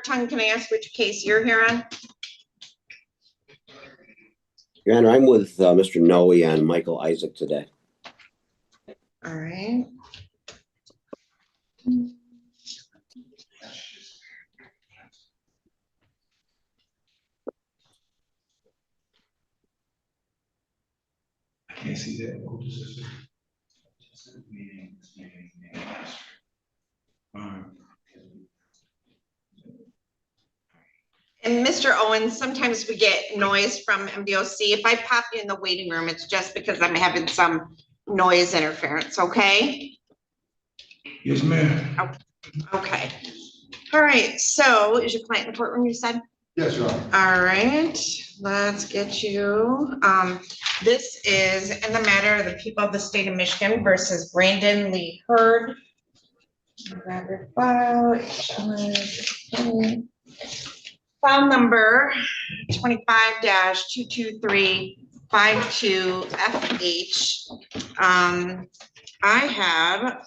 Hartung, can I ask which case you're here on? Your Honor, I'm with Mr. Noe and Michael Isaac today. All right. I can't see that. And Mr. Owens, sometimes we get noise from MDOC. If I pop you in the waiting room, it's just because I'm having some noise interference, okay? Yes, ma'am. Okay. All right, so is your client in the courtroom, you said? Yes, Your Honor. All right, let's get you. This is in the matter of the people of the state of Michigan versus Brandon Lee Hurd. Grab your file. File number 25-22352FH. I have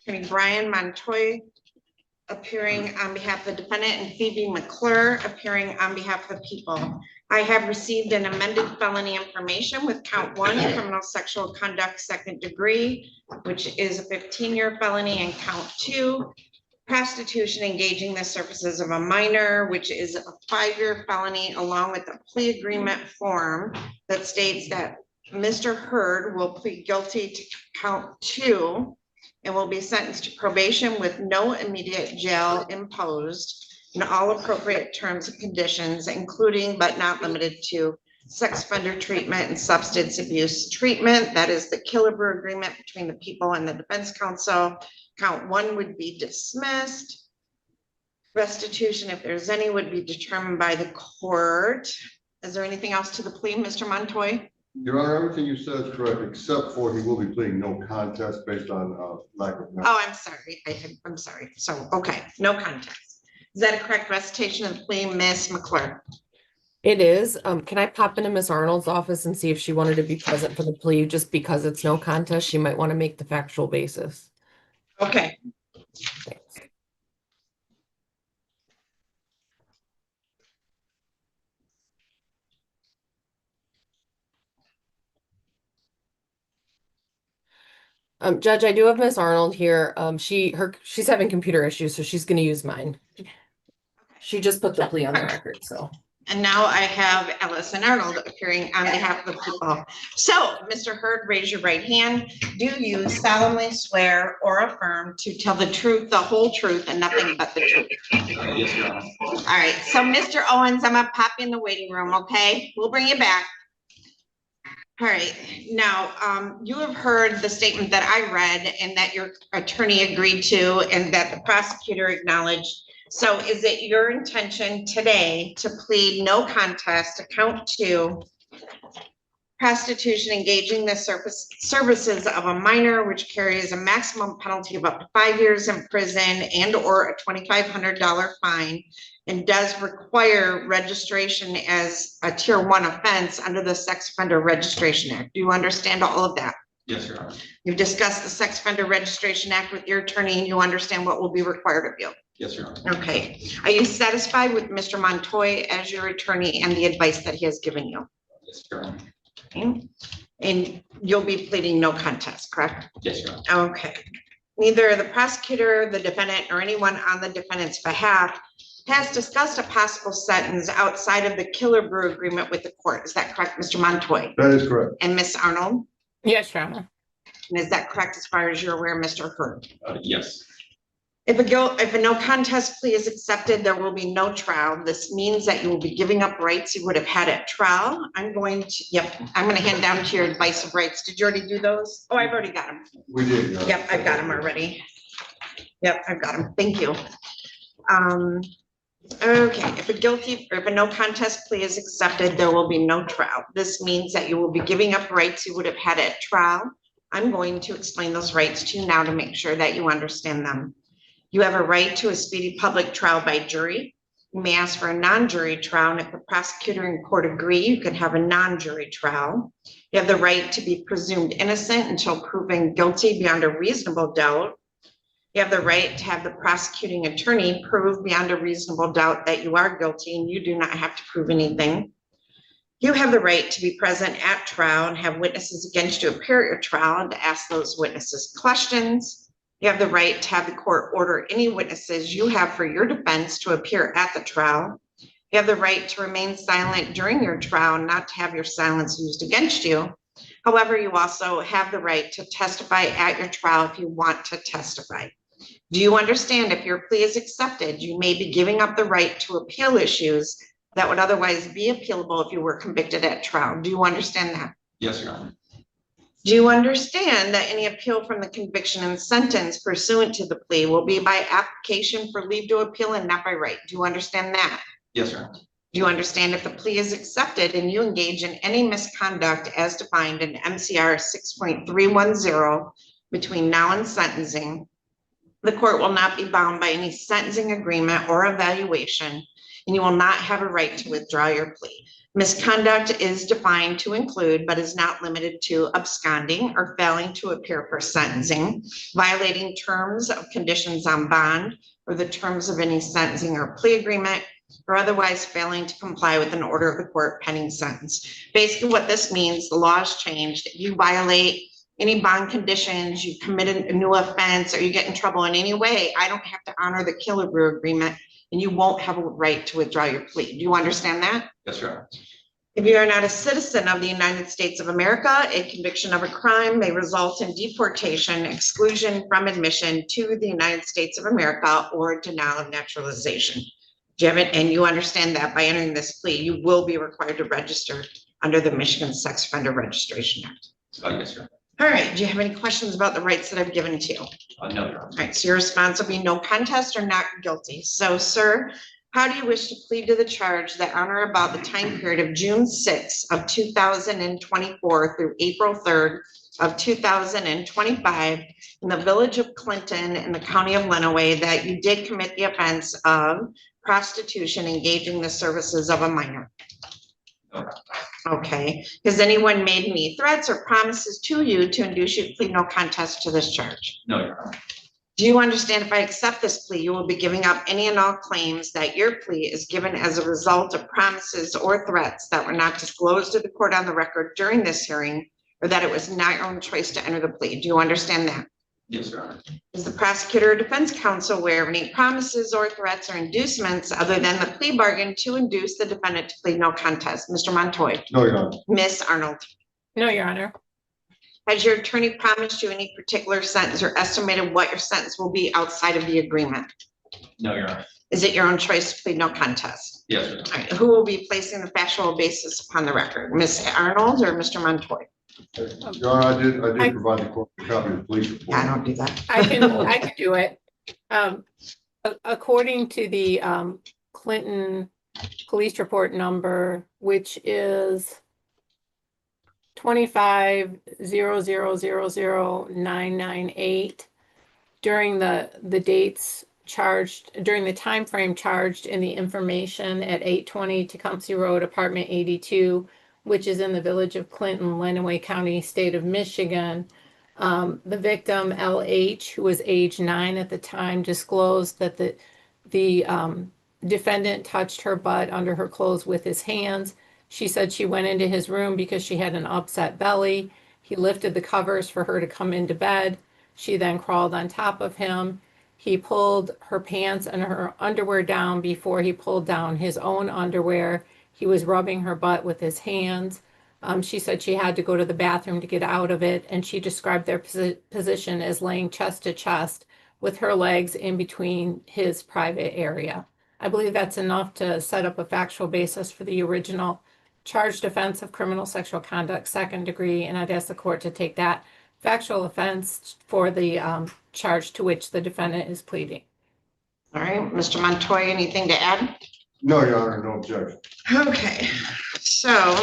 Attorney Brian Montoy appearing on behalf of the defendant and Phoebe McClure appearing on behalf of the people. I have received an amended felony information with count 1, criminal sexual conduct 2nd degree, which is a 15-year felony, and count 2, prostitution engaging the services of a minor, which is a 5-year felony, along with a plea agreement form that states that Mr. Hurd will plead guilty to count 2 and will be sentenced to probation with no immediate jail imposed and all appropriate terms and conditions, including but not limited to sex offender treatment and substance abuse treatment. That is the Killebrew agreement between the people and the defense counsel. Count 1 would be dismissed. Restitution, if there's any, would be determined by the court. Is there anything else to the plea, Mr. Montoy? Your Honor, everything you said is correct, except for he will be pleading no contest based on lack of. Oh, I'm sorry. I'm sorry. So, okay, no contest. Is that a correct recitation of the plea, Miss McClure? It is. Can I pop into Miss Arnold's office and see if she wanted to be present for the plea? Just because it's no contest, she might want to make the factual basis. Okay. Thanks. Judge, I do have Miss Arnold here. She's having computer issues, so she's going to use mine. She just put the plea on the record, so. And now I have Allison Arnold appearing on behalf of the people. So, Mr. Hurd, raise your right hand. Do you solemnly swear or affirm to tell the truth, the whole truth, and nothing but the truth? Yes, Your Honor. All right, so Mr. Owens, I'm gonna pop you in the waiting room, okay? We'll bring you back. All right, now, you have heard the statement that I read and that your attorney agreed to and that the prosecutor acknowledged. So is it your intention today to plead no contest to count 2, prostitution engaging the services of a minor, which carries a maximum penalty of up to 5 years in prison and or a $2,500 fine, and does require registration as a tier 1 offense under the Sex Offender Registration Act? Do you understand all of that? Yes, Your Honor. You've discussed the Sex Offender Registration Act with your attorney and you understand what will be required of you. Yes, Your Honor. Okay. Are you satisfied with Mr. Montoy as your attorney and the advice that he has given you? Yes, Your Honor. Okay. And you'll be pleading no contest, correct? Yes, Your Honor. Okay. Neither the prosecutor, the defendant, or anyone on the defendant's behalf has discussed a possible sentence outside of the Killebrew agreement with the court. Is that correct, Mr. Montoy? That is correct. And Miss Arnold? Yes, Your Honor. And is that correct as far as you're aware, Mr. Hurd? Yes. If a no contest plea is accepted, there will be no trial. This means that you will be giving up rights you would have had at trial. I'm going to hand down to your advice of rights. Did you already do those? Oh, I've already got them. We did. Your Honor. Yep, I've got them already. Yep, I've got them. Thank you. Okay, if a no contest plea is accepted, there will be no trial. This means that you will be giving up rights you would have had at trial. I'm going to explain those rights to you now to make sure that you understand them. You have a right to a speedy public trial by jury. You may ask for a non-jury trial, and if the prosecutor and court agree, you can have a non-jury trial. You have the right to be presumed innocent until proven guilty beyond a reasonable doubt. You have the right to have the prosecuting attorney prove beyond a reasonable doubt that you are guilty and you do not have to prove anything. You have the right to be present at trial and have witnesses against you appear at your trial and to ask those witnesses questions. You have the right to have the court order any witnesses you have for your defense to appear at the trial. You have the right to remain silent during your trial and not to have your silence used against you. However, you also have the right to testify at your trial if you want to testify. Do you understand if your plea is accepted, you may be giving up the right to appeal issues that would otherwise be appealable if you were convicted at trial? Do you understand that? Yes, Your Honor. Do you understand that any appeal from the conviction and sentence pursuant to the plea will be by application for leave to appeal and not by right? Do you understand that? Yes, Your Honor. Do you understand if the plea is accepted and you engage in any misconduct as defined in MCR 6.310 between now and sentencing, the court will not be bound by any sentencing agreement or evaluation, and you will not have a right to withdraw your plea. Misconduct is defined to include, but is not limited to, absconding or failing to appear for sentencing, violating terms of conditions on bond or the terms of any sentencing or plea agreement, or otherwise failing to comply with an order of the court pending sentence. Basically what this means, the law has changed. If you violate any bond conditions, you committed a new offense, or you get in trouble in any way, I don't have to honor the Killebrew agreement and you won't have a right to withdraw your plea. Do you understand that? Yes, Your Honor. If you are not a citizen of the United States of America, a conviction of a crime may result in deportation, exclusion from admission to the United States of America, or denial of naturalization. Do you have it? And you understand that by entering this plea, you will be required to register under the Michigan Sex Offender Registration Act. Yes, Your Honor. All right, do you have any questions about the rights that I've given to you? All No, Your Honor. right, so your response will be no contest or not guilty. So, sir, how do you wish to plead to the charge that on or about the time period of June 6th of 2024 through April 3rd of 2025 in the village of Clinton in the county of Lenawee that you did commit the offense of prostitution engaging the services of a minor? No. Okay, has anyone made any threats or promises to you to induce you to plead no contest to this charge? No, Your Honor. Do you understand if I accept this plea, you will be giving up any and all claims that your plea is given as a result of promises or threats that were not disclosed to the court on the record during this hearing, or that it was not your own choice to enter the plea? Do you understand that? Yes, Your Honor. Is the prosecutor or defense counsel aware of any promises or threats or inducements other than the plea bargain to induce the defendant to plead no contest? Mr. Montoya. No, Your Honor. Miss Arnold. No, Your Honor. Has your attorney promised you any particular sentence or estimated what your sentence will be outside of the agreement? No, Your Honor. Is it your own choice to plead no contest? Yes, Your Honor. All right, who will be placing the factual basis upon the record? Ms. Arnold or Mr. Montoya? Your Honor, I did provide the court a copy of the police report. I don't do that. I can do it. According to the Clinton police report number, which is 2500000998, during the dates charged, during the time frame charged in the information at 820 Tecumseh Road, apartment 82, which is in the village of Clinton, Lenawee County, state of Michigan. The victim, LH, who was age 9 at the time, disclosed that the defendant touched her butt under her clothes with his hands. She said she went into his room because she had an upset belly. He lifted the covers for her to come into bed. She then crawled on top of him. He pulled her pants and her underwear down before he pulled down his own underwear. He was rubbing her butt with his hands. She said she had to go to the bathroom to get out of it, and she described their position as laying chest to chest with her legs in between his private area. I believe that's enough to set up a factual basis for the original charged offense of criminal sexual conduct, second degree, and I'd ask the court to take that factual offense for the charge to which the defendant is pleading. All right, Mr. Montoya, anything to add? No, Your Honor, no objection. Okay, so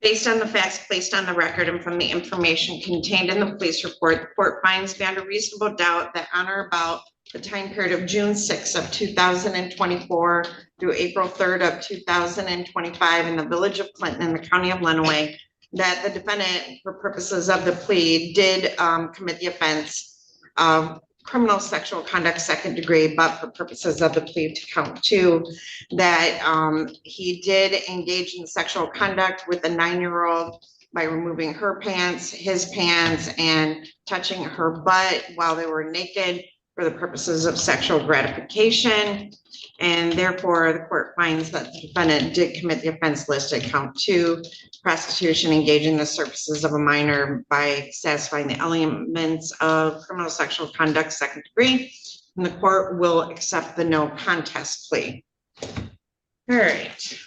based on the facts placed on the record and from the information contained in the police report, the court finds beyond a reasonable doubt that on or about the time period of June 6th of 2024 through April 3rd of 2025 in the village of Clinton in the county of Lenawee, that the defendant, for purposes of the plea, did commit the offense of criminal sexual conduct second degree, but for purposes of the plea to count 2, that he did engage in sexual conduct with a 9-year-old by removing her pants, his pants, and touching her butt while they were naked for the purposes of sexual gratification. And therefore, the court finds that the defendant did commit the offense listed count 2, prostitution, engaging the services of a minor by satisfying the elements of criminal sexual conduct second degree. And the court will accept the no contest plea. All right.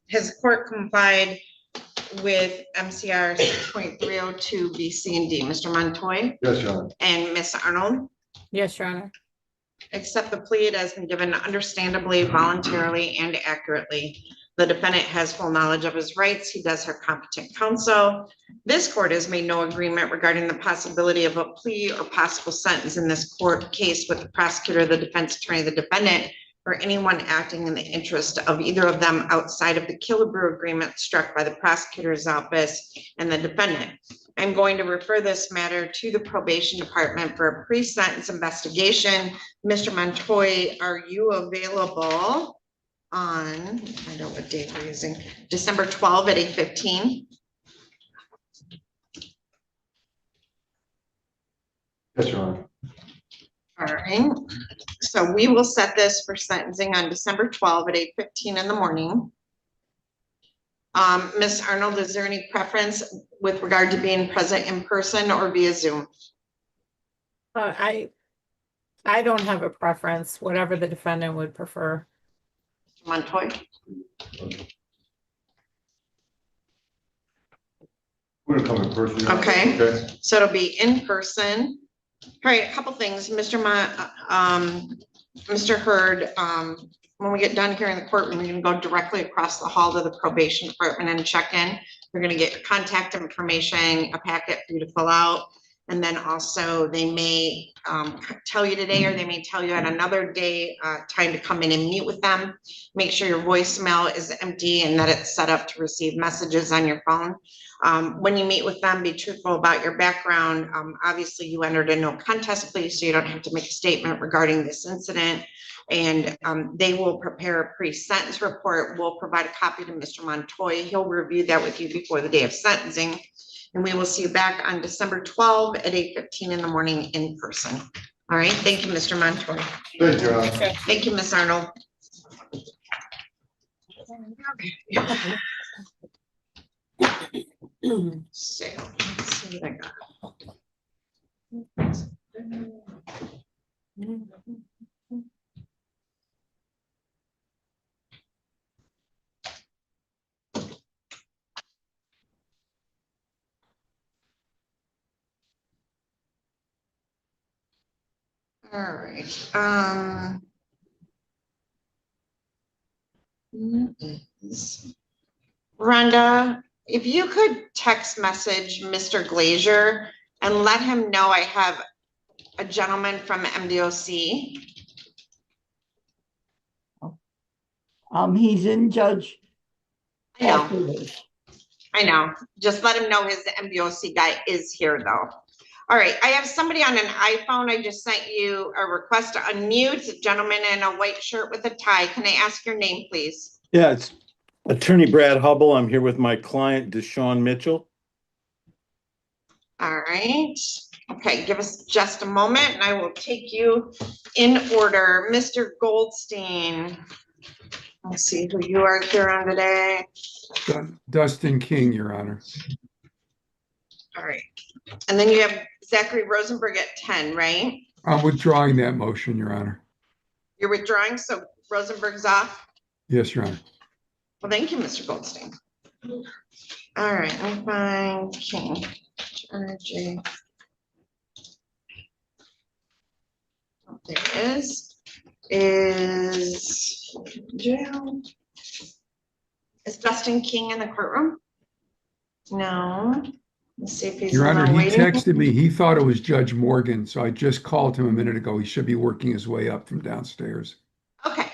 Has the court complied with MCR 6.302 B, C, and D? Mr. Montoy Yes, Your Honor. and Ms. Arnold? Yes, Your Honor. Accept the plea. It has been given understandably, voluntarily, and accurately. The defendant has full knowledge of his rights. He does have competent counsel. This court has made no agreement regarding the possibility of a plea or possible sentence in this court case with the prosecutor, the defense attorney, the defendant, or anyone acting in the interest of either of them outside of the Killebrew agreement struck by the prosecutor's office and the defendant. I'm going to refer this matter to the probation department for a pre-sentence investigation. Mr. Montoy, are you available on, I know what date we're using, December 12 at 8:15? Yes, Your Honor. All right, so we will set this for sentencing on December 12 at 8:15 in the morning. Ms. Arnold, is there any preference with regard to being present in person or via Zoom? I don't have a preference, whatever the defendant would prefer. Montoy? We're gonna come in person. Your Honor. Okay. Okay. So it'll be in person. All right, a couple things, Mr. Hurd, when we get done here in the courtroom, we're gonna go directly across the hall to the probation department and check in. We're gonna get contact information, a packet for you to fill out. And then also they may tell you today, or they may tell you at another day, time to come in and meet with them. Make sure your voicemail is empty and that it's set up to receive messages on your phone. When you meet with them, be truthful about your background. Obviously you entered a no contest plea, so you don't have to make a statement regarding this incident. And they will prepare a pre-sentence report. We'll provide a copy to Mr. Montoy. He'll review that with you before the day of sentencing. And we will see you back on December 12 at 8:15 in the morning in person. All right, thank you, Mr. Montoy. Thank you, Your Honor. Thank you, Ms. Arnold. So, let's see what I got. All right, Rhonda, if you could text message Mr. Glazier and let him know I have a gentleman from MDOC. He's in Judge. I know, just let him know his MDOC guy is here though. All right, I have somebody on an iPhone. I just sent you a request to unmute. A gentleman in a white shirt with a tie. Can I ask your name, please? Yeah, it's Attorney Brad Hubble. I'm here with my client, Deshaun Mitchell. All right. Okay, give us just a moment and I will take you in order. Mr. Goldstein. Let's see who you are here on today. Dustin King, Your Honor. All right. And then you have Zachary Rosenberg at 10, right? I'm withdrawing that motion, Your Honor. You're withdrawing, so Rosenberg's off? Yes, Your Honor. Well, thank you, Mr. Goldstein. All right, let me find King. RJ. Oh, there it is. Is jail. Is Dustin King in the courtroom? No. Let's see if he's Your Honor, not he waiting. texted me. He thought it was Judge Morgan, so I just called him a minute ago. He should be working his way up from downstairs. Okay.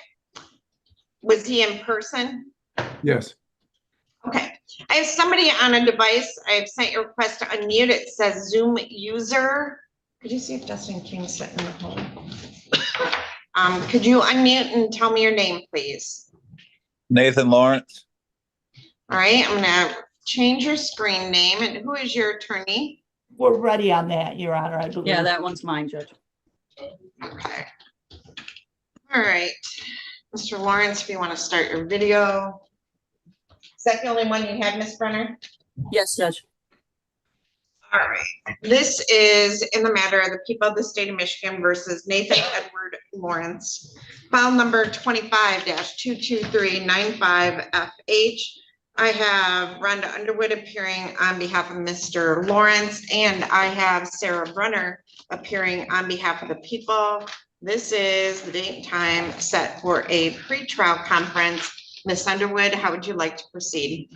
Was he in person? Yes. Okay, I have somebody on a device. I have sent your request to unmute. It says Zoom user. Could you see if Justin King's sitting in the hole? Could you unmute and tell me your name, please? Nathan Lawrence. All right, I'm gonna change your screen name. And who is your attorney? We're ready on that, Your Honor, I believe. Yeah, that one's mine, Judge. Okay. All right, Mr. Lawrence, if you want to start your video. Is that the only one you had, Ms. Brenner? Yes, Judge. All right, this is in the matter of the people of the state of Michigan versus Nathan Edward Lawrence. File number 25-22395FH. I have Rhonda Underwood appearing on behalf of Mr. Lawrence, and I have Sarah Brunner appearing on behalf of the people. This is the date and time set for a pretrial conference. Ms. Underwood, how would you like to proceed?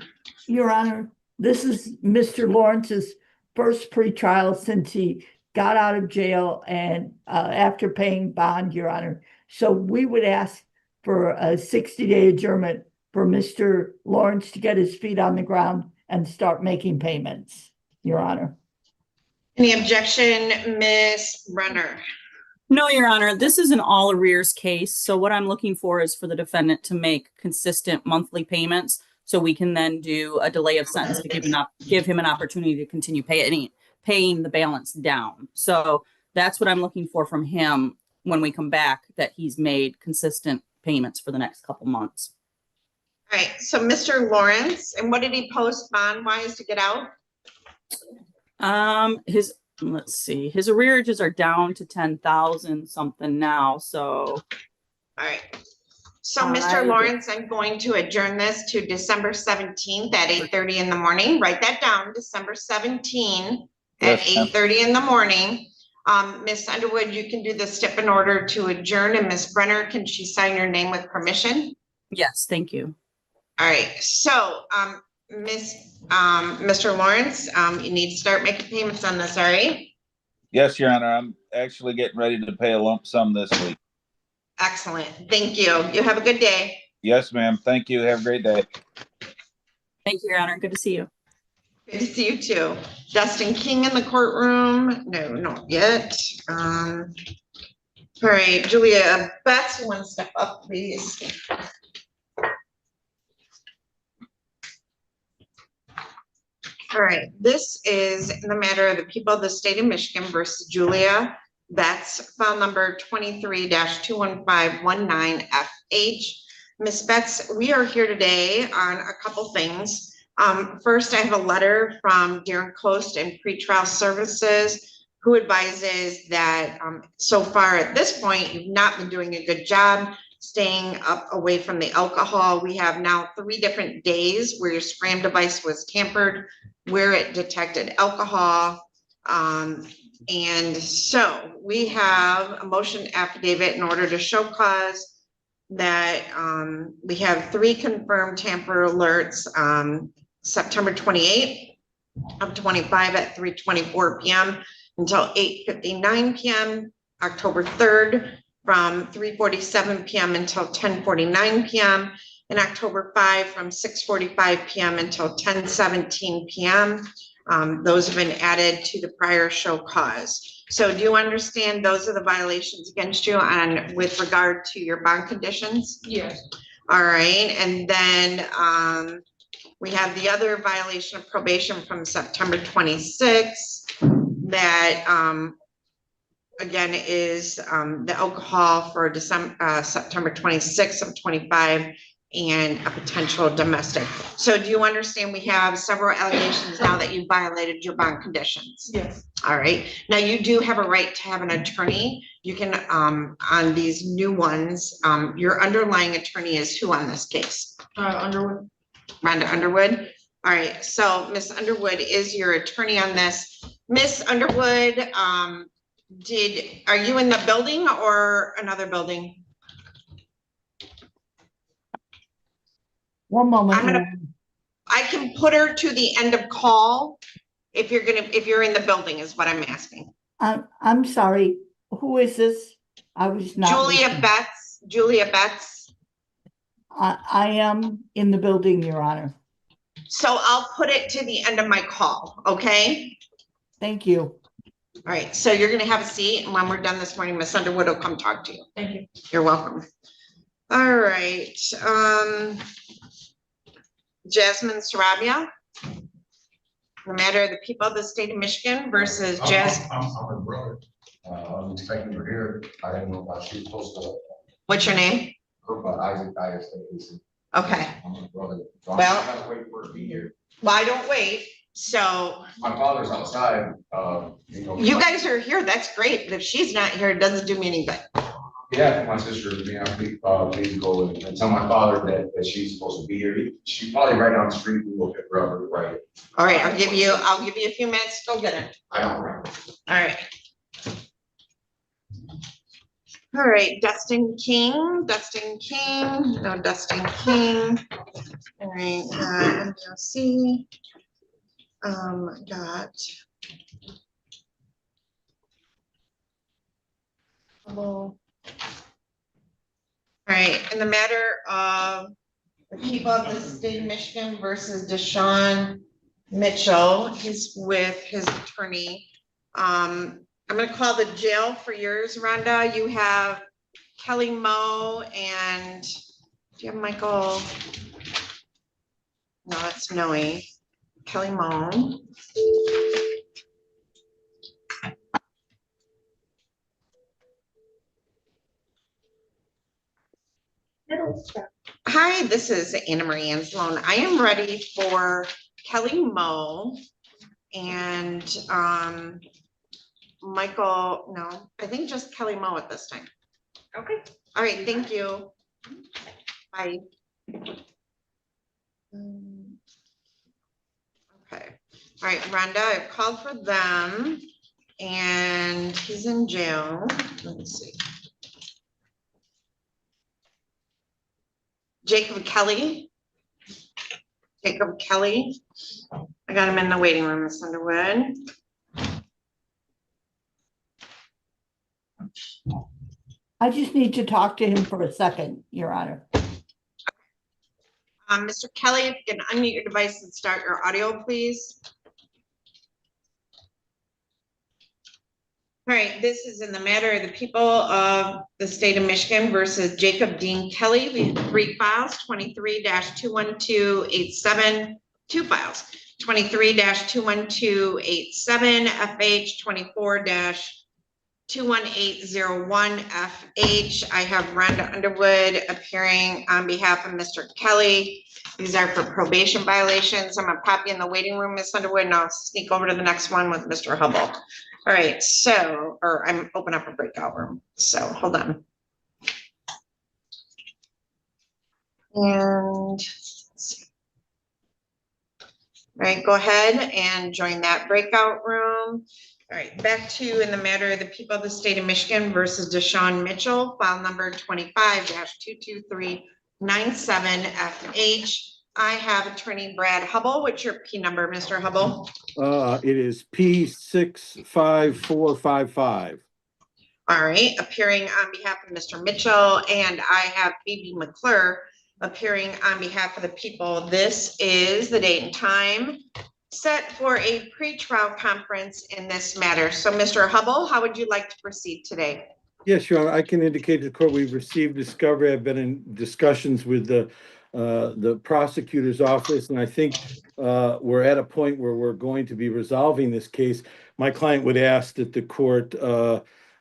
Your Honor, this is Mr. Lawrence's first pretrial since he got out of jail and after paying bond, Your Honor. So we would ask for a 60-day adjournment for Mr. Lawrence to get his feet on the ground and start making payments, Your Honor. Any objection, Ms. Brunner? No, Your Honor, this is an all arrears case. So what I'm looking for is for the defendant to make consistent monthly payments so we can then do a delay of sentence to give him an opportunity to continue paying the balance down. So that's what I'm looking for from him when we come back, that he's made consistent payments for the next couple months. All right, so Mr. Lawrence, and what did he post bond wise to get out? Let's see, his arrearages are down to 10,000 something now. So, all right. So Mr. Lawrence, I'm going to adjourn this to December 17th at 8:30 in the morning. Write that down, December 17th at Yes, ma'am. 8:30 in the morning. Ms. Underwood, you can do the step in order to adjourn, and Ms. Brenner, can she sign your name with permission? yes, thank you. All right, so Mr. Lawrence, you need to start making payments on this, all right? Yes, Your Honor. I'm actually getting ready to pay a lump sum this week. Excellent, thank you. You have a good day. Yes, ma'am. Thank you. Have a great day. Thank you, Your Honor. Good to see you. Good to see you too. Justin King in the courtroom? No, not yet. All right, Julia Betts, you want to step up, please? All right, this is in the matter of the people of the state of Michigan versus Julia. That's file number 23-21519FH. Ms. Betts, we are here today on a couple things. First, I have a letter from Darren Coast and Pretrial Services, who advises that so far at this point, you've not been doing a good job staying up away from the alcohol. We have now 3 different days where your SCRAM device was tampered, where it detected alcohol. And so we have a motion affidavit in order to show cause that we have 3 confirmed tamper alerts, September 28th of 25 at 3:24 p.m. until 8:59 p.m., October 3rd from 3:47 p.m. until 10:49 p.m., and October 5 from 6:45 p.m. until 10:17 p.m. Those have been added to the prior show cause. So do you understand those are the violations against you on with regard to your bond conditions? Yes. All right, and then we have the other violation of probation from September 26th that again is the alcohol for September 26th of 25 and a potential domestic. So do you understand we have several allegations now that you violated your bond conditions? Yes. All right. Now you do have a right to have an attorney. You can, on these new ones, your underlying attorney is who on this case? Underwood. Rhonda Underwood. All right. So Miss Underwood is your attorney on this. Miss Underwood, are you in the building or another building? One moment. I can put her to the end of call if you're in the building is what I'm asking. I'm sorry. Who is this? I was not. Julia Betts. I am in the building, Your Honor. So I'll put it to the end of my call, okay? Thank you. All right, so you're gonna have a seat, and when we're done this morning, Miss Underwood will come talk to you. Thank you. You're welcome. All right, Jasmine Sarabia. The matter of the people of the state of Michigan versus Jas, I'm her brother. I was expecting her here. I didn't know if she was supposed to. what's your name? Her, but Isaac. Okay, I'm her brother. So Well- I'm gonna wait for her to be here. well, I don't wait, so My father's outside, you know. you guys are here, that's great, but if she's not here, it doesn't do me any good. Yeah, my sister, please go and tell my father that she's supposed to be here. She's probably right down the street. We will pick her up right. All right, I'll give you a few minutes to go get it. I don't remember. All right. All right, Dustin King, no Dustin King. All right, MDOC. Got. All right, in the matter of the people of the state of Michigan versus Deshaun Mitchell, he's with his attorney. I'm gonna call the jail for yours, Rhonda. You have Kelly Moe and do you have Michael? No, it's Noe. Kelly Moe. Hi, this is Anna Marie Anzalone. I am ready for Kelly Moe and Michael, no, I think just Kelly Moe at this time. Okay. All right, thank you. Bye. Okay, all right, Rhonda, I've called for them and he's in jail. Let me see. Jacob Kelly. I got him in the waiting room, Miss Underwood. I just need to talk to him for a second, Your Honor. Mr. Kelly, if you can unmute your device and start your audio, please. All right, this is in the matter of the people of the state of Michigan versus Jacob Dean Kelly. We have 3 files, 23-21287, 2 files, 23-21287, FH, 24-21801, FH. I have Rhonda Underwood appearing on behalf of Mr. Kelly. These are for probation violations. I'm gonna pop you in the waiting room, Miss Underwood, and I'll sneak over to the next one with Mr. Hubble. All right, so, or I'm open up a breakout room, so hold on. And, let's see. All right, go ahead and join that breakout room. All right, back to in the matter of the people of the state of Michigan versus Deshaun Mitchell, file number 25-22397FH. I have attorney Brad Hubble. What's your P number, Mr. Hubble? It is P65455. All right, appearing on behalf of Mr. Mitchell, and I have Phoebe McClure appearing on behalf of the people. This is the date and time set for a pretrial conference in this matter. So, Mr. Hubble, how would you like to proceed today? Yes, Your Honor, I can indicate to the court we've received discovery. I've been in discussions with the prosecutor's office, and I think we're at a point where we're going to be resolving this case. My client would ask that the court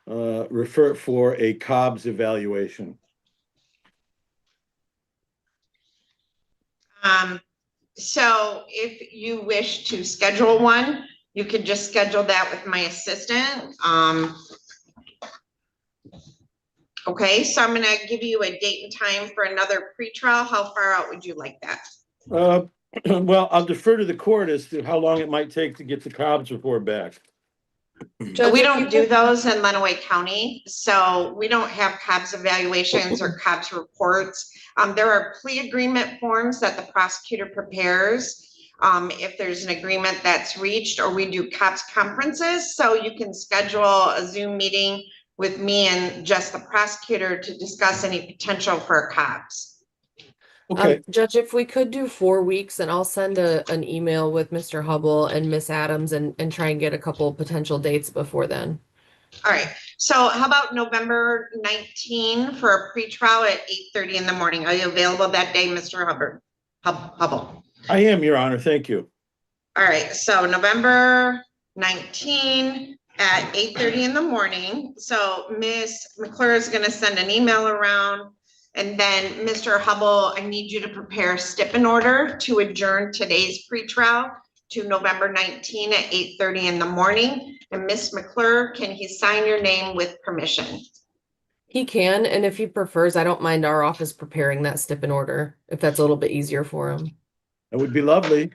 refer for a Cobb's evaluation. So if you wish to schedule one, you could just schedule that with my assistant. Okay, so I'm gonna give you a date and time for another pretrial. How far out would you like that? Well, I'll defer to the court as to how long it might take to get the Cobb's report back. We don't do those in Lenawee County, so we don't have Cobb's evaluations or Cobb's reports. There are plea agreement forms that the prosecutor prepares if there's an agreement that's reached, or we do Cobb's conferences, so you can schedule a Zoom meeting with me and just the prosecutor to discuss any potential for Cobb's. Okay, Judge, if we could do 4 weeks, and I'll send an email with Mr. Hubble and Miss Adams and try and get a couple potential dates before then. All right, so how about November 19 for a pretrial at 8:30 in the morning? Are you available that day, Mr. Hubble? I am, Your Honor. Thank you. All right, so November 19 at 8:30 in the morning. So Miss McClure is gonna send an email around. And then Mr. Hubble, I need you to prepare a stipend order to adjourn today's pretrial to November 19 at 8:30 in the morning. And Miss McClure, can he sign your name with permission? He can, and if he prefers, I don't mind our office preparing that stipend order, if that's a little bit easier for him. That would be lovely.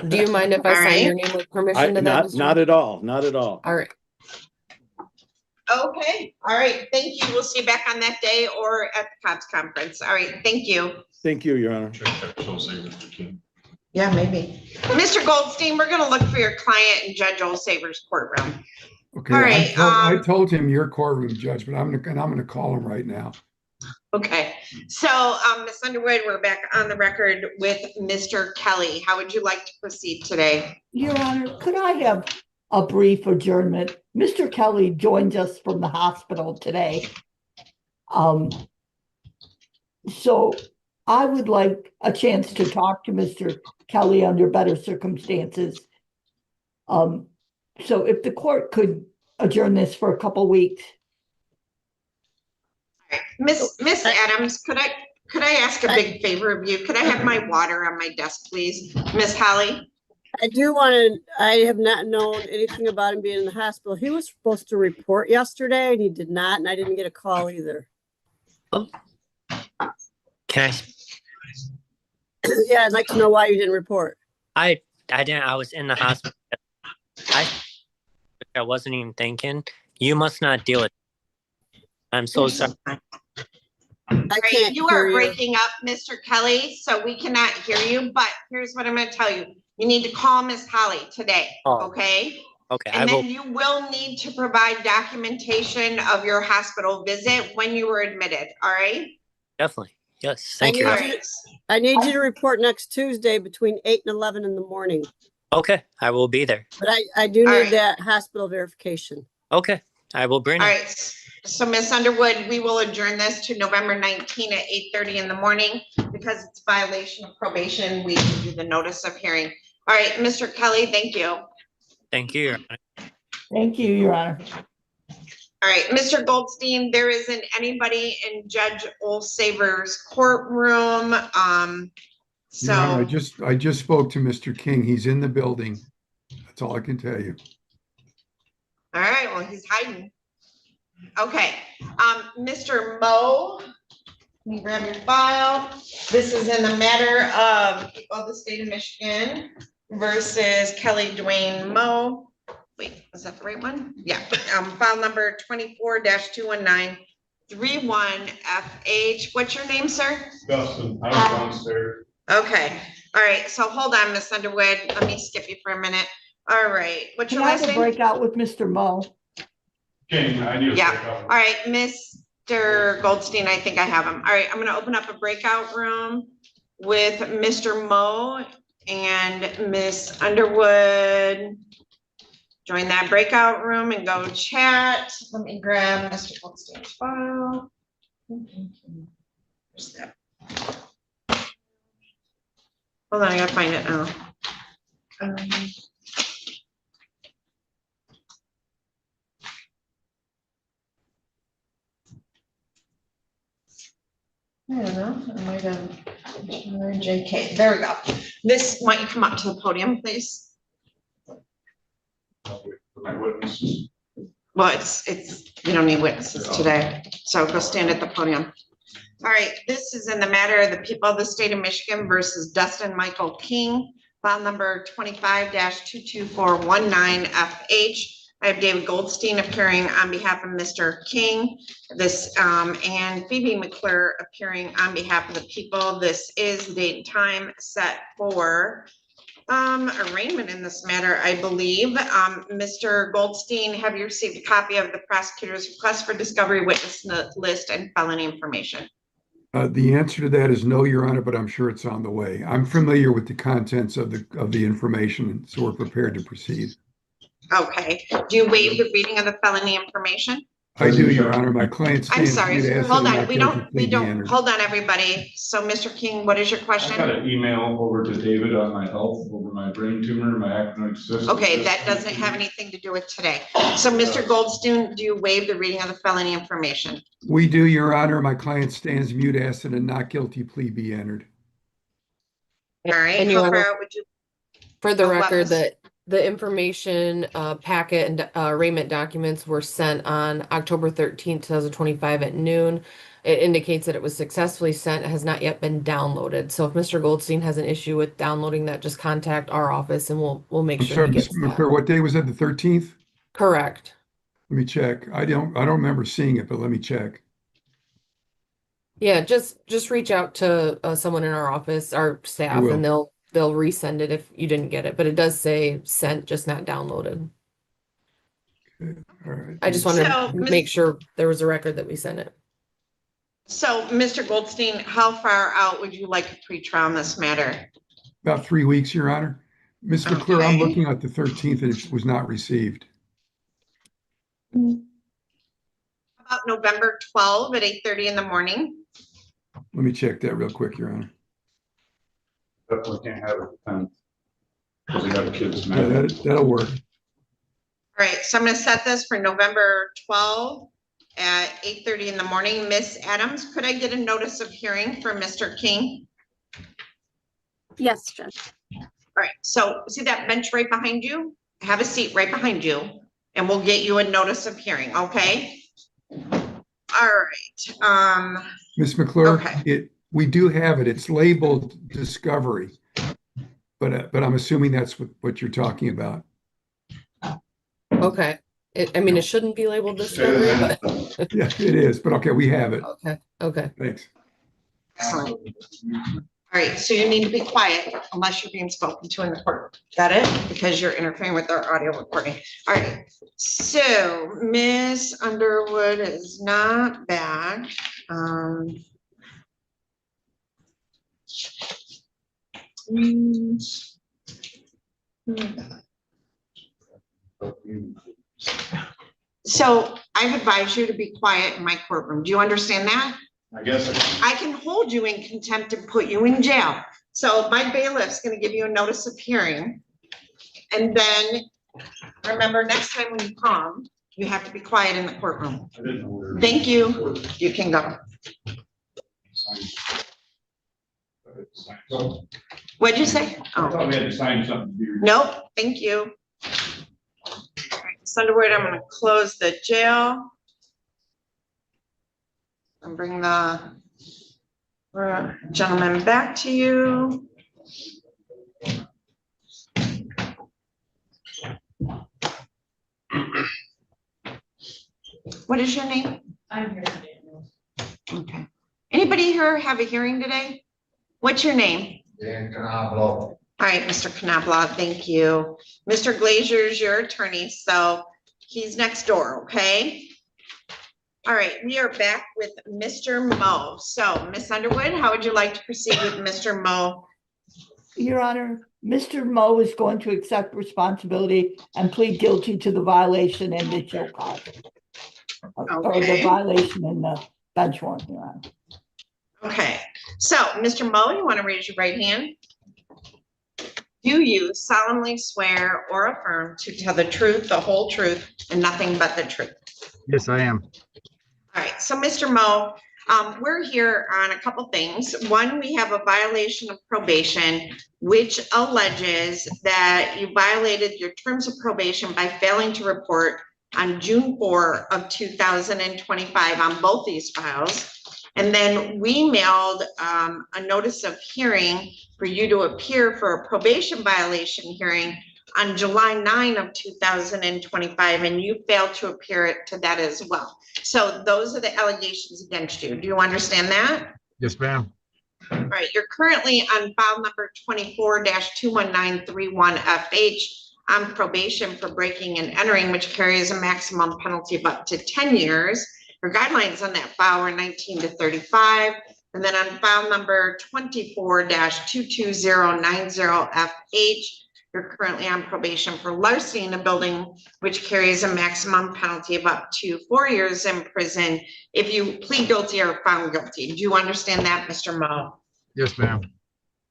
Do you mind if I All sign right. your name with permission to that? Not at all, not at all. All right. Okay, all right, thank you. We'll see you back on that day or at the COPS conference. All right, thank you. Thank you, Your Honor. Yeah, maybe. Mr. Goldstein, we're gonna look for your client in Judge Olsaver's courtroom. Okay, All right, I told him your courtroom, Judge, but I'm gonna call him right now. Okay, so, Ms. Underwood, we're back on the record with Mr. Kelly. How would you like to proceed today? Your Honor, could I have a brief adjournment? Mr. Kelly joined us from the hospital today. So I would like a chance to talk to Mr. Kelly under better circumstances. So if the court could adjourn this for a couple weeks. Miss Adams, could I ask a big favor of you? Could I have my water on my desk, please? Miss Holly? I have not known anything about him being in the hospital. He was supposed to report yesterday and he did not, and I didn't get a call either. Oh. Can Yeah, I'd like to know why you didn't report. I didn't. I was in the hospital. I wasn't even thinking. You must not deal with it. I'm so sorry. I can't You hear are you. breaking up, Mr. Kelly, so we cannot hear you, but here's what I'm gonna tell you. You need to call Miss Holly today, Oh. okay? Okay, I And will. then you will need to provide documentation of your hospital visit when you were admitted, all right? Definitely. Yes. Thank I you. All need right. I need you to report next Tuesday between 8 and 11 in the morning. Okay, I will be there. But I do All need right. that hospital verification. Okay, I will bring All it. right, so Miss Underwood, we will adjourn this to November 19 at 8:30 in the morning because it's violation of probation. We can do the notice of hearing. All right, Mr. Kelly, thank you. Thank you, Your Honor. Thank you, Your Honor. All right, Mr. Goldstein, there isn't anybody in Judge Olsaver's courtroom. Your Honor, So, I just spoke to Mr. King. He's in the building. That's all I can tell you. all right, well, he's hiding. Okay, Mr. Moe, can you grab your file? This is in the matter of the state of Michigan versus Kelly Dwayne Moe. Wait, is that the right one? Yeah, file number 24-21931FH. What's your name, sir? Dustin, I'm downstairs. Okay, all right, so hold on, Miss Underwood. Let me skip you for a minute. All right, what's Can your I last have a name? breakout with Mr. Moe? King, I need a Yeah, breakout. all right, Mr. Goldstein, I think I have him. All right, I'm gonna open up a breakout room with Mr. Moe and Miss Underwood. Join that breakout room and go chat. Let me grab Mr. Goldstein's file. Where's that? Hold on, I gotta find it now. I don't know, I might have, JK, there we go. This, why don't you come up to the podium, please? My witnesses. Well, it's, you don't need witnesses today, so go stand at the podium. All right, this is in the matter of the people of the state of Michigan versus Dustin Michael King, file number 25-22419FH. I have David Goldstein appearing on behalf of Mr. King. And Phoebe McClure appearing on behalf of the people. This is the date and time set for arraignment in this matter, I believe. Mr. Goldstein, have you received a copy of the prosecutor's request for discovery, witness list, and felony information? The answer to that is no, Your Honor, but I'm sure it's on the way. I'm familiar with the contents of the information, so we're prepared to proceed. Okay, do you waive the reading of the felony information? I do, Your Honor. My client I'm stands sorry, mute as hold a on, not we guilty don't, plea be entered. hold on, everybody. So, Mr. King, what is your I got question? an email over to David on my health, over my brain tumor, my actinic cyst. Okay, that doesn't have anything to do with today. So, Mr. Goldstein, do you waive the reading of the felony information? We do, Your Honor. My client stands mute as a not guilty plea be entered. All right, And Your how Honor, far out would you? for the Oh, what record, was- that the information packet and arraignment documents were sent on October 13th, 2025 at noon. It indicates that it was successfully sent. It has not yet been downloaded. So if Mr. Goldstein has an issue with downloading that, just contact our office and we'll make I'm sure sorry, he Ms. gets that. McClure, what day was that? The 13th? Correct. Let me check. I don't remember seeing it, but let me check. Yeah, just reach out to someone in our office, our staff, will. and they'll resend it if you didn't get it. But it does say sent, just not downloaded. Okay. All right. I just wanted So, to make sure there was a record that we sent it. So, Mr. Goldstein, how far out would you like a pretrial on this matter? About 3 weeks, Your Honor. Ms. McClure, I'm Okay. looking at the 13th and it was not received. About November 12 at 8:30 in the morning? Let me check that real quick, Your Honor. Definitely can't have it then. Because I got a kid's Yeah, mad. that'll work. All right, so I'm gonna set this for November 12 at 8:30 in the morning. Miss Adams, could I get a notice of hearing for Mr. King? Yes, Judge. All right, so see that bench right behind you? Have a seat right behind you, and we'll get you a notice of hearing, okay? All right, Ms. McClure, Okay. we do have it. It's labeled discovery. But I'm assuming that's what you're talking about. Okay. I mean, it shouldn't be labeled discovery, but Yeah, it is, but okay, we have it. okay. Thanks. excellent. All right, so you need to be quiet unless you're being spoken to in the court. Got it? Because you're interfering with our audio recording. All right, so Miss Underwood is not back. So I've advised you to be quiet in my courtroom. Do you understand that? I guess. I can hold you in contempt and put you in jail. So my bailiff's gonna give you a notice of hearing. And then, remember, next time when you come, you have to be quiet in the courtroom. I didn't know where. Thank you. You can go. What'd you say? I thought Oh, we had to sign something. to be- nope, thank you. All right, Ms. Underwood, I'm gonna close the jail. And bring the gentleman back to you. What is your name? I'm here. Okay. Anybody here have a hearing today? What's your name? Dan Canablo. All right, Mr. Knobloch, thank you. Mr. Glazier's your attorney, so he's next door, okay? All right, we are back with Mr. Moe. So, Miss Underwood, how would you like to proceed with Mr. Moe? Your Honor, Mr. Moe is going to accept responsibility and plead guilty to the violation and the show cause. Or the Okay. violation in the bench warrant, Your Honor. Okay, so, Mr. Moe, you want to raise your right hand? Do you solemnly swear or affirm to tell the truth, the whole truth, and nothing but the truth? Yes, I am. All right, so Mr. Moe, we're here on a couple things. One, we have a violation of probation, which alleges that you violated your terms of probation by failing to report on June 4 of 2025 on both these files. And then we mailed a notice of hearing for you to appear for a probation violation hearing on July 9 of 2025, and you failed to appear to that as well. So those are the allegations against you. Do you understand that? Yes, ma'am. All right, you're currently on file number 24-21931FH on probation for breaking and entering, which carries a maximum penalty of up to 10 years. Your guidelines on that file were 19 to 35. And then on file number 24-22090FH, you're currently on probation for larceny in a building, which carries a maximum penalty of up to 4 years in prison if you plead guilty or found guilty. Do you understand that, Mr. Mo? Yes, ma'am.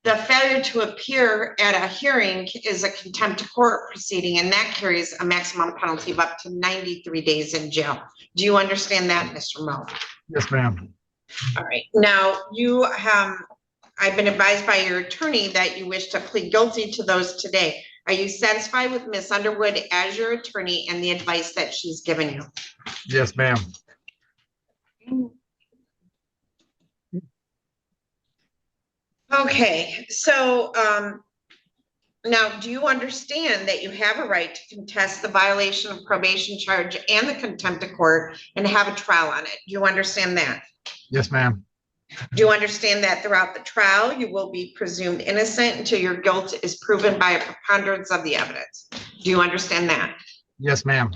The failure to appear at a hearing is a contempt of court proceeding, and that carries a maximum penalty of up to 93 days in jail. Do you understand that, Mr. Mo? Yes, ma'am. All right, now I've been advised by your attorney that you wish to plead guilty to those today. Are you satisfied with Ms. Underwood as your attorney and the advice that she's given you? Yes, ma'am. Okay, so now do you understand that you have a right to contest the violation of probation charge and the contempt of court and have a trial on it? Do you understand that? Yes, ma'am. Do you understand that throughout the trial, you will be presumed innocent until your guilt is proven by a preponderance of the evidence? Do you understand that? Yes, ma'am.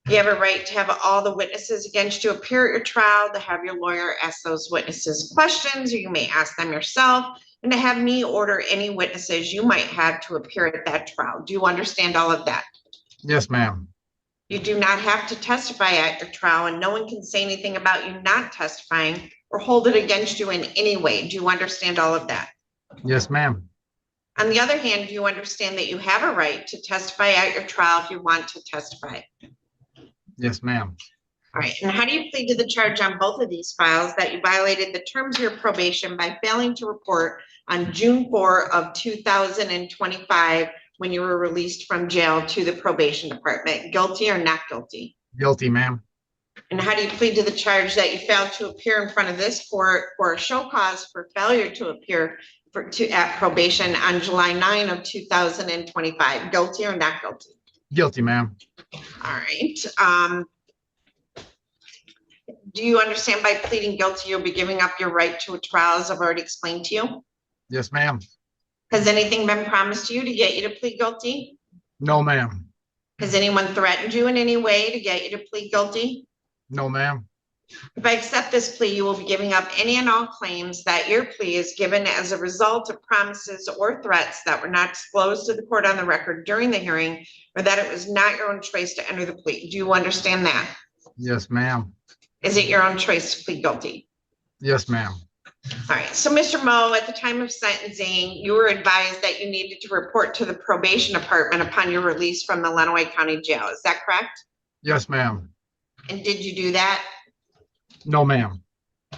You have a right to have all the witnesses against you appear at your trial, to have your lawyer ask those witnesses questions, or you may ask them yourself, and to have me order any witnesses you might have to appear at that trial. Do you understand all of that? Yes, ma'am. You do not have to testify at your trial, and no one can say anything about you not testifying or hold it against you in any way. Do you understand all of that? Yes, ma'am. On the other hand, do you understand that you have a right to testify at your trial if you want to testify? Yes, ma'am. All right, and how do you plead to the charge on both of these files that you violated the terms of your probation by failing to report on June 4 of 2025 when you were released from jail to the probation department? Guilty or not guilty? Guilty, ma'am. And how do you plead to the charge that you failed to appear in front of this court for a show cause for failure to appear at probation on July 9 of 2025? Guilty or not guilty? Guilty, ma'am. All right. Do you understand by pleading guilty, you'll be giving up your right to a trial, as I've already explained to you? Yes, ma'am. Has anything been promised to you to get you to plead guilty? No, ma'am. Has anyone threatened you in any way to get you to plead guilty? No, ma'am. If I accept this plea, you will be giving up any and all claims that your plea is given as a result of promises or threats that were not disclosed to the court on the record during the hearing, or that it was not your own choice to enter the plea. Do you understand that? Yes, ma'am. Is it your own choice to plead guilty? Yes, ma'am. All right, so Mr. Mo, at the time of sentencing, you were advised that you needed to report to the probation department upon your release from the Lenawee County Jail. Is that correct? Yes, ma'am. And did you do that? No, ma'am.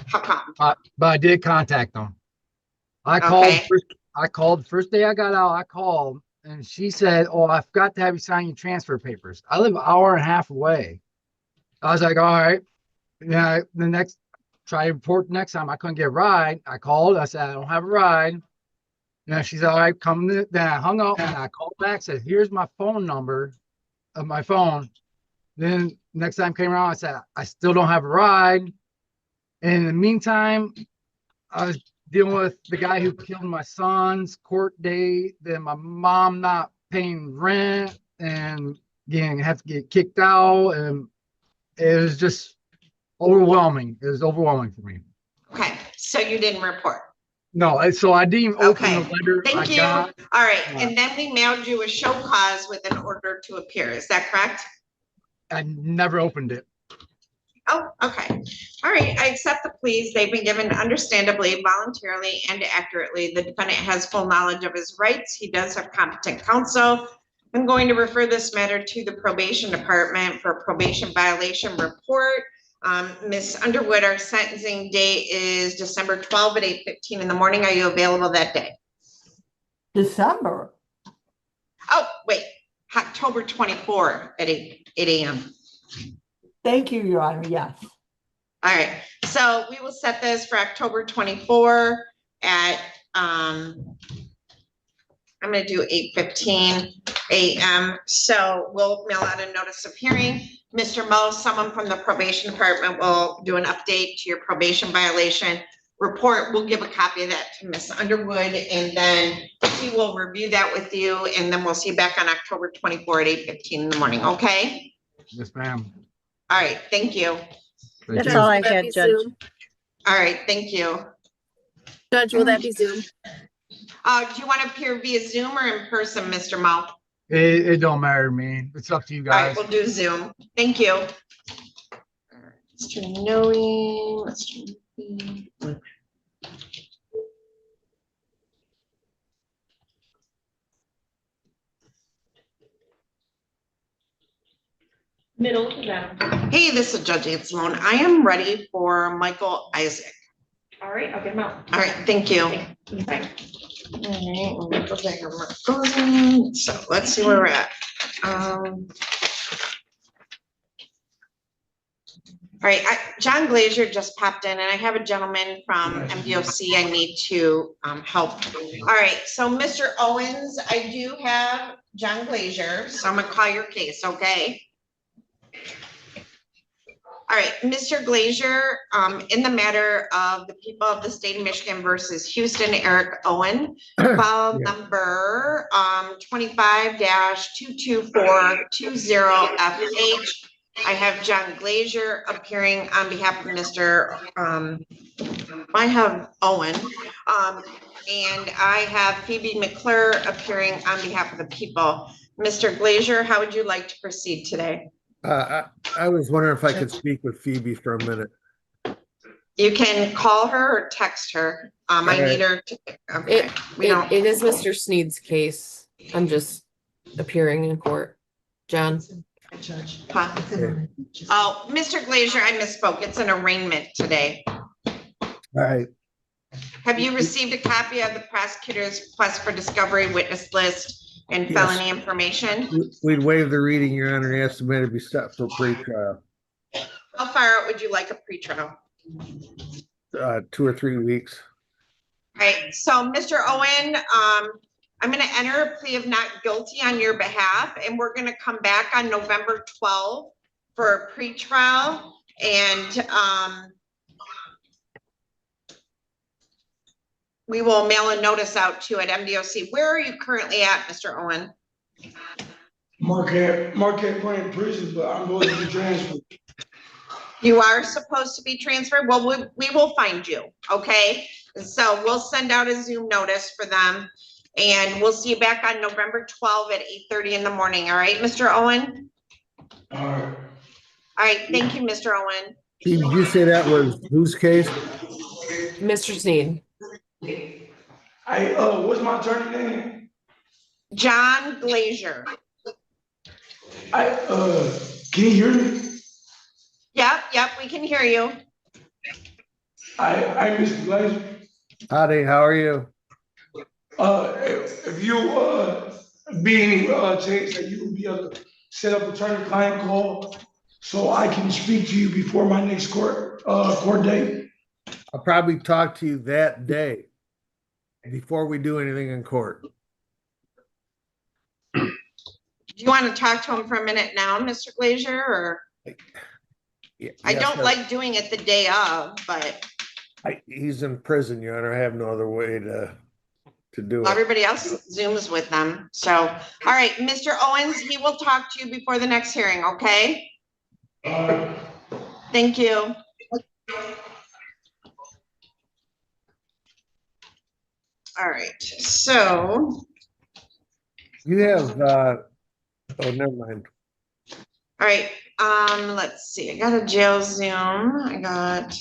How come? But I did contact them. I called first day I got out, I called and she said, "Oh, I forgot to have you sign your transfer papers." I live an hour and a half away. I was like, all right. Yeah, try to report next time. I couldn't get a ride. I called. I said, I don't have a ride. She said, all right, come. Then I hung up and I called back, said, here's my phone number of my phone. Then next time came around, I said, I still don't have a ride. And in the meantime, I was dealing with the guy who killed my son's court date, then my mom not paying rent and have to get kicked out. And it was just overwhelming. It was overwhelming for me. Okay, so you didn't report. No, so I didn't even open the letter. Thank you. All right, and then we mailed you a show cause with an order to appear. Is that correct? I never opened it. Oh, okay. All right, I accept the pleas. They've been given understandably, voluntarily, and accurately. The defendant has full knowledge of his rights. He does have competent counsel. I'm going to refer this matter to the probation department for a probation violation report. Ms. Underwood, our sentencing date is December 12 at 8:15 in the morning. Are you available that day? December? Oh, wait, October 24 at 8 a.m. Thank you, Your Honor. Yes. All right, so we will set this for October 24 at, I'm going to do 8:15 a.m. So we'll mail out a notice of hearing. Mr. Mo, someone from the probation department will do an update to your probation violation report. We'll give a copy of that to Ms. Underwood, and then she will review that with you, and then we'll see you back on October 24 at 8:15 in the morning, okay? Yes, ma'am. All right, thank you. That's all I had, Judge. All right, thank you. Judge, will that be Zoom? Do you want to appear via Zoom or in person, Mr. Mo? It don't matter to me. It's up to you All right, guys. we'll do Zoom. Thank you. Mr. Noe, Mr. Murphy. Middle to them. Hey, this is Judge Ann Simone. I am ready for Michael Isaac. All right, I'll get them out. All right, thank you. Bye. All right, we'll go back on my phone. So let's see where we're at. All right, John Glazier just popped in, and I have a gentleman from MDOC I need to help. All right, so Mr. Owens, I do have John Glazier, so I'm gonna call your case, okay? All right, Mr. Glazier, in the matter of the people of the state of Michigan versus Houston, Eric Owen, file number 25-22420FH. I have John Glazier appearing on behalf of Mr. I have Owen, and I have Phoebe McClure appearing on behalf of the people. Mr. Glazier, how would you like to proceed today? I was wondering if I could speak with Phoebe for a minute. You can call her or text her. I need her to, okay. It is Mr. Sneed's case. I'm just appearing in court. John? Huh? Oh, Mr. Glazier, I misspoke. It's an arraignment today. All right. Have you received a copy of the prosecutor's request for discovery witness list and Yes. felony information? We'd waive the reading, Your Honor, and ask the matter to be set for pretrial. How far out would you like a pretrial? 2 or 3 weeks. All right, so Mr. Owen, I'm gonna enter a plea of not guilty on your behalf, and we're gonna come back on November 12th for a pretrial, and we will mail a notice out to you at MDOC. Where are you currently at, Mr. Owen? Marquette County Prison, but I'm going to be transferred. You are supposed to be transferred. Well, we will find you, okay? So we'll send out a Zoom notice for them, and we'll see you back on November 12th at 8:30 in the morning. All right, Mr. Owen? All right. All right, thank you, Mr. Owen. Phoebe, did you say that was whose case? Mr. Sneed. What's my attorney name? John Glazier. Can you hear me? Yep, we can hear you. I Mr. Glazier. Howdy, how are you? If you being changed, that you would be able to set up attorney-client call so I can speak to you before my next court date. I'll probably talk to you that day before we do anything in court. Do you want to talk to him for a minute now, Mr. Glazier, or? I don't like doing it the day of, but he's in prison, Your Honor. I have no other way to do it. everybody else Zooms with them. So, all right, Mr. Owens, he will talk to you before the next hearing, okay? Thank you. All right, so. You have, oh, never mind. All right, let's see, I got a jail Zoom, I got.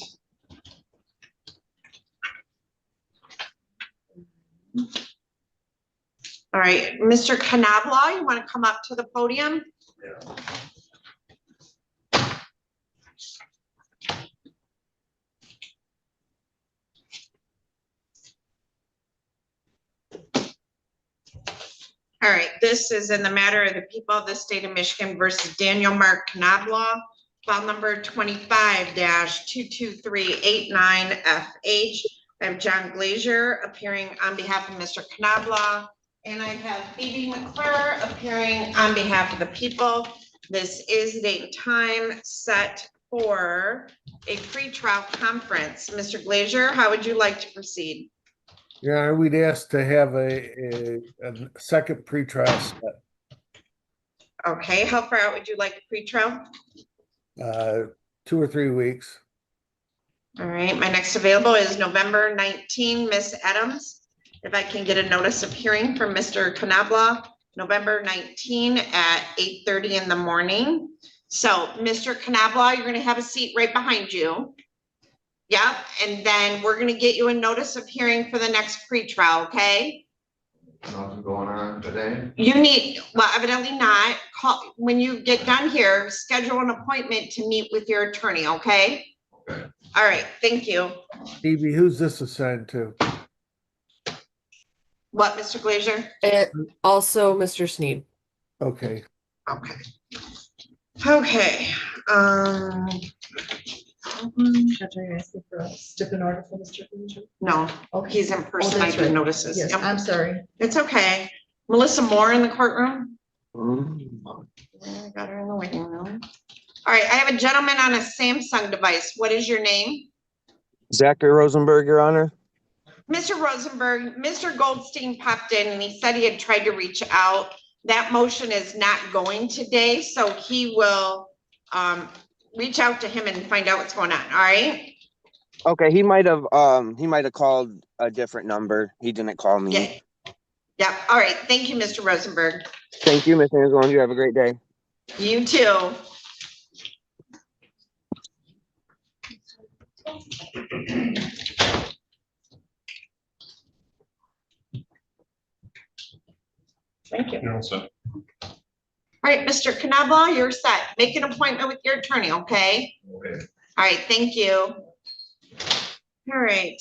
All right, Mr. Knoblaw, you want to come up to the podium? All right, this is in the matter of the people of the state of Michigan versus Daniel Mark Knoblaw, file number 25-22389FH. I have John Glazier appearing on behalf of Mr. Knoblaw, and I have Phoebe McClure appearing on behalf of the people. This is the date and time set for a pretrial conference. Mr. Glazier, how would you like to proceed? Your Honor, we'd ask to have a second pretrial set. Okay, how far out would you like a pretrial? 2 or 3 weeks. All right, my next available is November 19, Miss Adams. If I can get a notice of hearing from Mr. Knobloch, November 19 at 8:30 in the morning. So, Mr. Knobloch, you're gonna have a seat right behind you. Yep, and then we're gonna get you a notice of hearing for the next pretrial, okay? Nothing going on today? You need, well, evidently not, call, when you get done here, schedule an appointment to meet with your attorney, okay? Okay. All right, thank you. Evie, who's this assigned to? What, Mr. Glazier? And also Mr. Sneed. Okay. Okay. Okay, For a stipend order for Mr. Glazier? no, he's in person, I that's do right. notices. Yes, Yep. I'm sorry. It's okay. Melissa Moore in the courtroom? I got her in the waiting room. All right, I have a gentleman on a Samsung device. What is your name? Zachary Rosenberg, Your Honor. Mr. Rosenberg, Mr. Goldstein popped in and he said he had tried to reach out. That motion is not going today, so he will reach out to him and find out what's going on, all right? Okay, he might have called a different number. He didn't call me. Yeah. Yeah, all right. Thank you, Mr. Rosenberg. Thank you, Ms. Angelone. You have a great day. You too. Thank you. You're all set. All right, Mr. Knobloch, you're set. Make an appointment with your attorney, okay? Okay. All right, thank you. All right,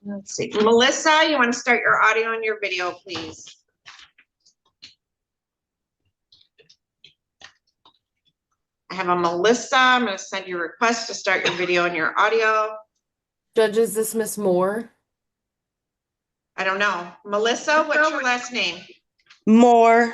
let's see. Melissa, you want to start your audio and your video, please? I have a Melissa. I'm going to send you a request to start your video and your audio. Judge, is this Miss Moore? I don't know. Melissa, what's your last name? Moore.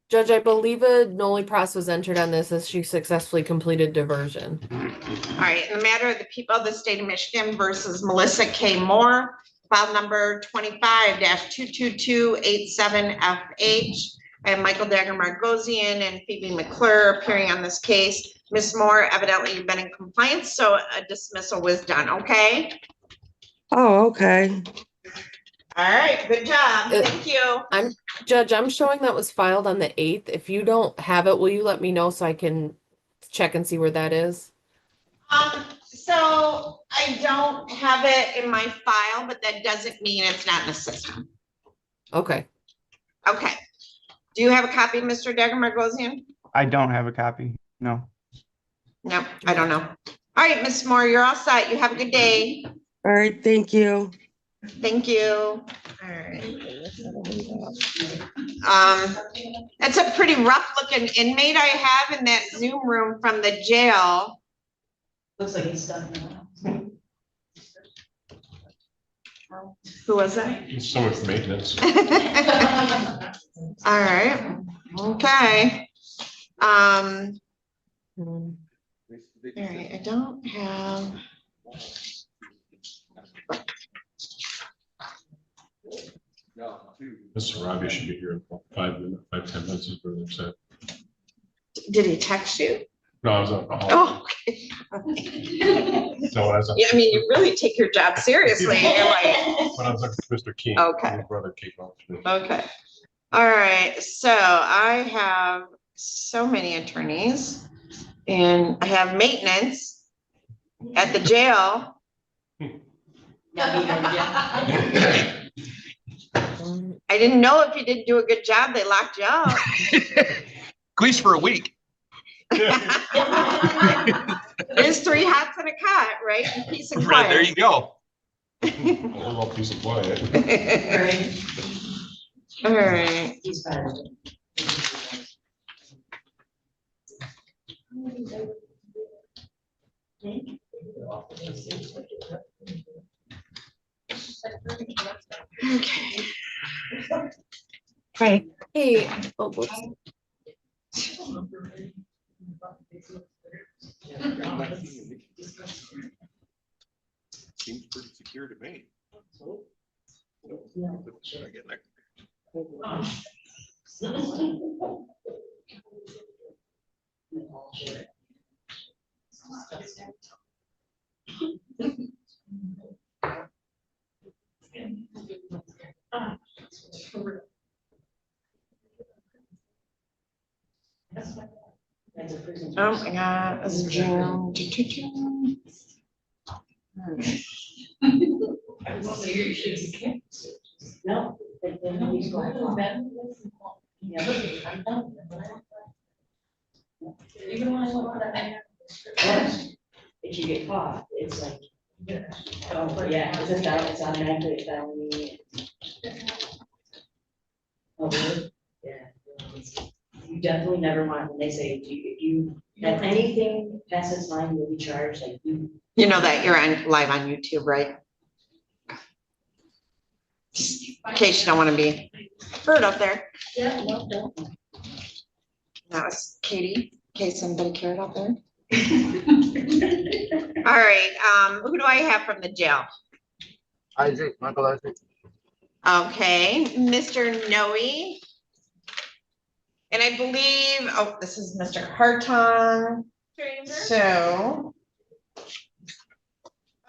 Judge, I believe a noli pros was entered on this as she successfully completed diversion. All right, in the matter of the people of the state of Michigan versus Melissa K. Moore, file number 25-22287FH. I have Michael Dagger Margosian and Phoebe McClure appearing on this case. Ms. Moore, evidently you've been in compliance, so a dismissal was done, okay? Oh, okay. All right, good job. Thank you. Judge, I'm showing that was filed on the 8th. If you don't have it, will you let me know so I can check and see where that is? So I don't have it in my file, but that doesn't mean it's not in the system. Okay. Okay. Do you have a copy, Mr. Dagger Margosian? I don't have a copy. No. No, I don't know. All right, Ms. Moore, you're all set. You have a good day. All right. Thank you. Thank you. All right. It's a pretty rough looking inmate I have in that Zoom room from the jail. Looks like he's stuck now. Who was that? Someone for maintenance. All right, okay. All right, I don't have. Mr. Robbie should be here in about 5-10 minutes is where they're set. Did he text you? No, I was on the hall. Oh, okay. No, I was Yeah, I mean, you really take your job seriously. You're like, when I was looking for Mr. King. Okay. My brother came up. okay. All right, so I have so many attorneys and I have maintenance at the jail. I didn't know if you didn't do a good job, they locked you up. At least for a week. There's 3 hots and a cot, right? And peace and Right, quiet. there you go. A little piece of quiet. All right. Okay. Right. Hey, oh, whoops. Seems pretty secure to me. Should I get there? Oh my God, this is June. No. Even when I look for that. If you get caught, it's like. Oh, yeah, it's automatically a felony. Oh, really? Yeah. You definitely never want, when they say, if you have anything past this line, you'll be charged, like you. You know that you're on live on YouTube, right? In case you don't want to be heard up there. Yeah, no, don't. That was Katie, in case somebody cared out there. All right, who do I have from the jail? Isaac, Michael Isaac. Okay, Mr. Noe. And I believe, oh, this is Mr. Hartong. So.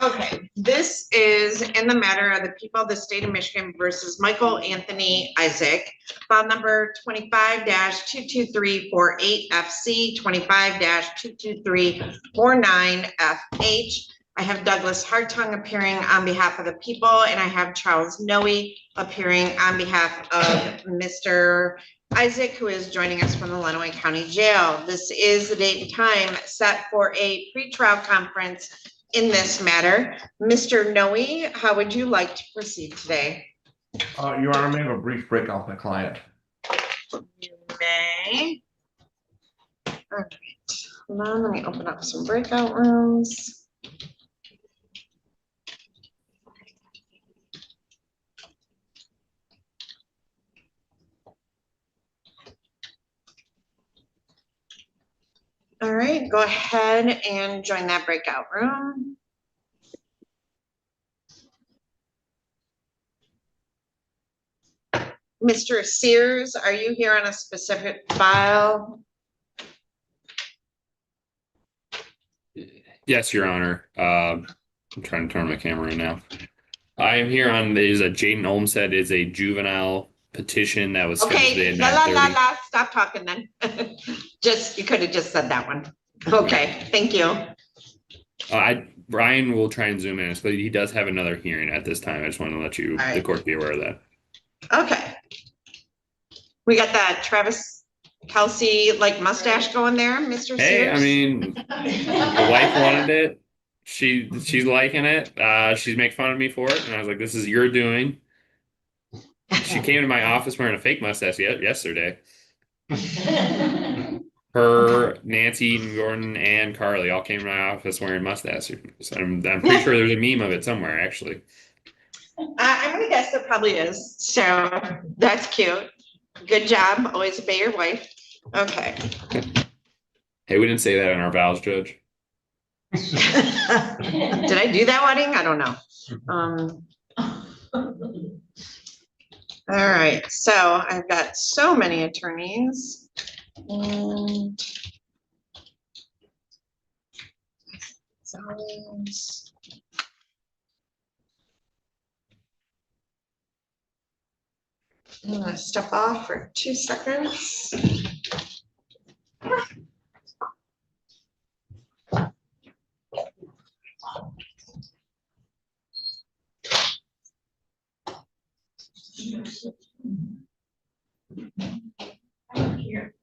Okay, this is in the matter of the people of the state of Michigan versus Michael Anthony Isaac, file number 25-22348 FC, 25-22349 FH. I have Douglas Hartung appearing on behalf of the people, and I have Charles Noe appearing on behalf of Mr. Isaac, who is joining us from the Lenawee County Jail. This is the date and time set for a pretrial conference in this matter. Mr. Noe, how would you like to proceed today? Your Honor, may I have a brief breakout with my client? You may. All right, hold on, let me open up some breakout rooms. All right, go ahead and join that breakout room. Mr. Sears, are you here on a specific file? Yes, Your Honor. I'm trying to turn my camera in now. I am here on, is a Jaden Olmstead is a juvenile petition that was scheduled today Okay, at la 9:30. stop talking then. You could have just said that one. Okay, thank you. Brian will try and zoom in, but he does have another hearing at this time. I just want to let you, All right. the court, be aware of that. Okay. We got that Travis Kelsey like mustache going there, Mr. Hey, Sears. I mean, the wife wanted it. She's liking it. She's making fun of me for it, and I was like, "This is your doing." She came to my office wearing a fake mustache yesterday. Her, Nancy, Gordon, and Carly all came to my office wearing mustaches. So I'm pretty sure there's a meme of it somewhere, actually. I'm gonna guess there probably is. So that's cute. Good job. Always obey your wife. Okay. Hey, we didn't say that in our vows, Judge. Did I do that wedding? I don't know. All right, so I've got so many attorneys. And Gonzalez. I'm gonna step off for 2 seconds. Here.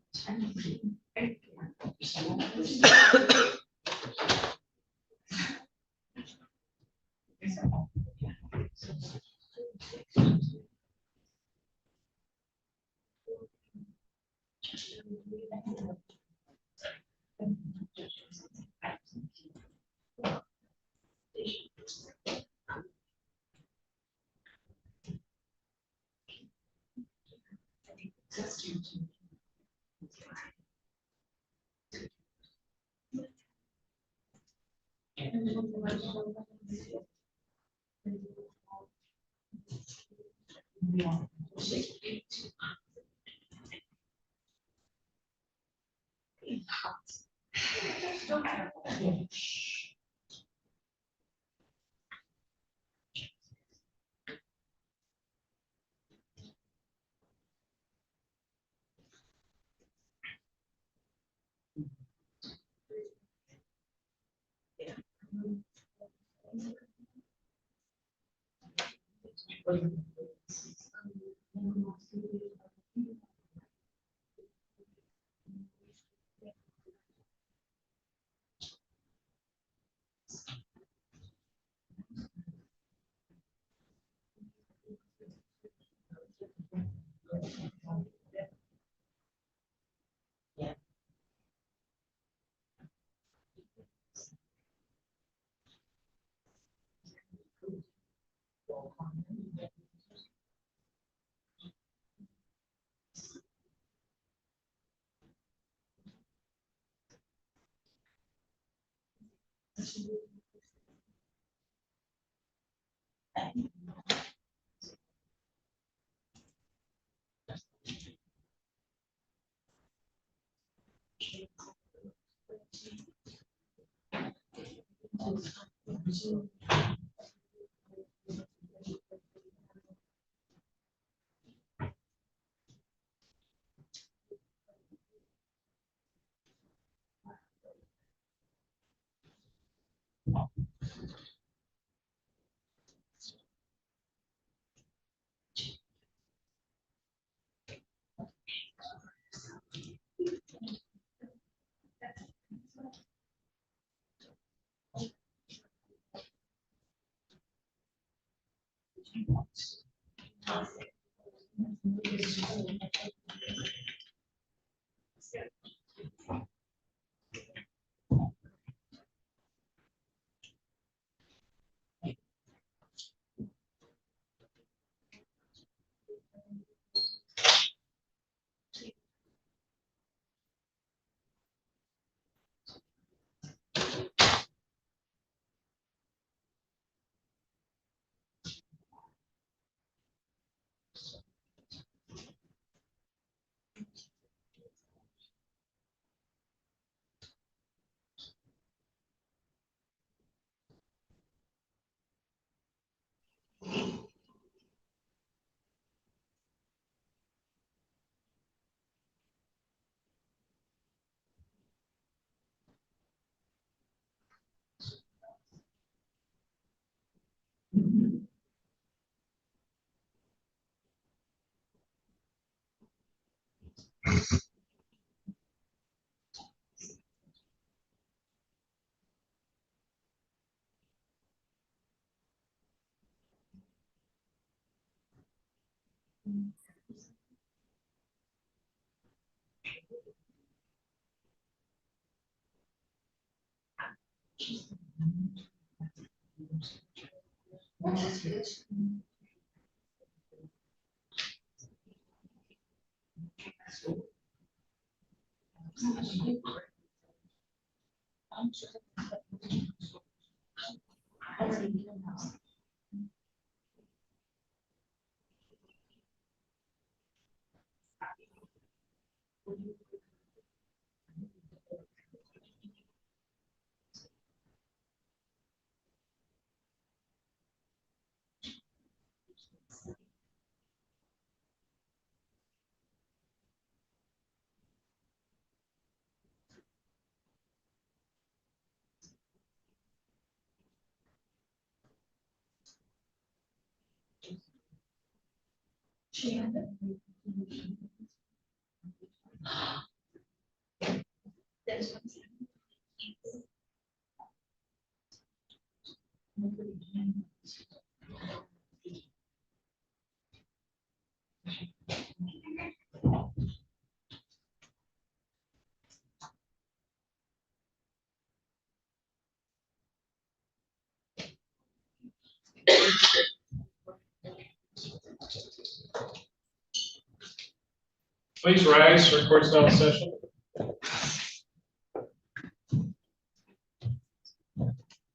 Please rise for court style session.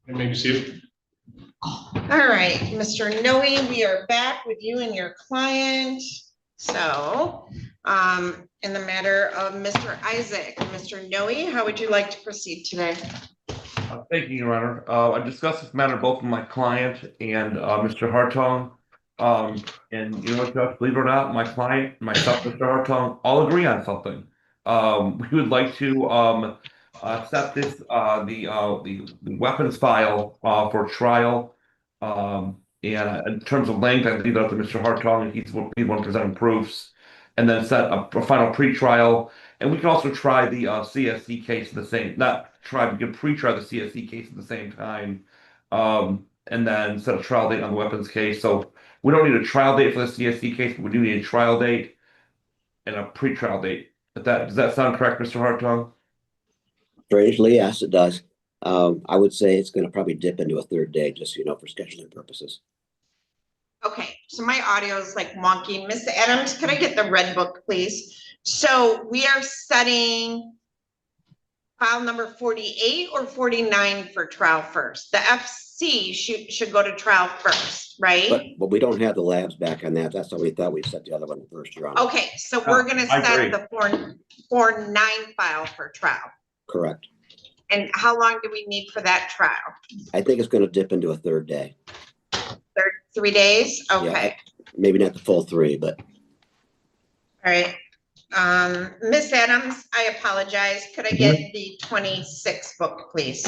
You may be seated. All right, Mr. Noe, we are back with you and your client. So, in the matter of Mr. Isaac, Mr. Noe, how would you like to proceed today? Thank you, Your Honor. I discussed this matter both with my client and Mr. Hartong. And you know what, Judge, believe it or not, my client, myself, Mr. Hartong, all agree on something. We would like to set this the weapons file for trial. And in terms of length, I leave that up to Mr. Hartong. He's the one presenting proofs, and then set a final pretrial. And we can also try the CSC case at the same, not try, we can pre-try the CSC case at the same time. And then set a trial date on the weapons case. So we don't need a trial date for the CSC case, but we do need a trial date and a pre-trial date. Does that sound correct, Mr. Hartong? Strangely, yes, it does. I would say it's gonna probably dip into a third day, just, for scheduling purposes. Okay, so my audio is like wonky. Miss Adams, could I get the red book, please? So we are setting file number 48 or 49 for trial first. The FC should go to trial first, right? But we don't have the labs back on that. That's why we thought we'd set the other one first, Your Honor. Okay, so we're gonna I agree. set the 49 file for trial. Correct. And how long do we need for that trial? I think it's gonna dip into a third day. 3 days? Okay, Maybe not the full 3, but all right. Miss Adams, I apologize. Could I get the 26 book, please?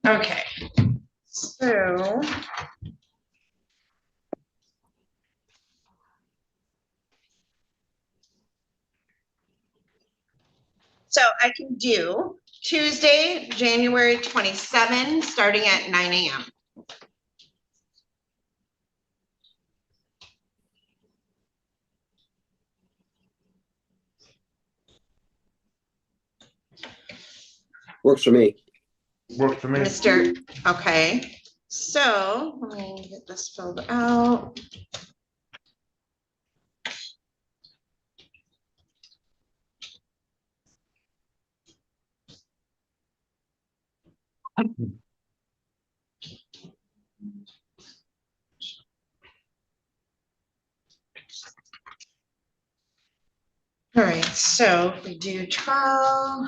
Okay, so. So I can do Tuesday, January 27, starting at 9 a.m. works for me. Works for me. Okay, so let me get this filled out. All right, so if we do trial.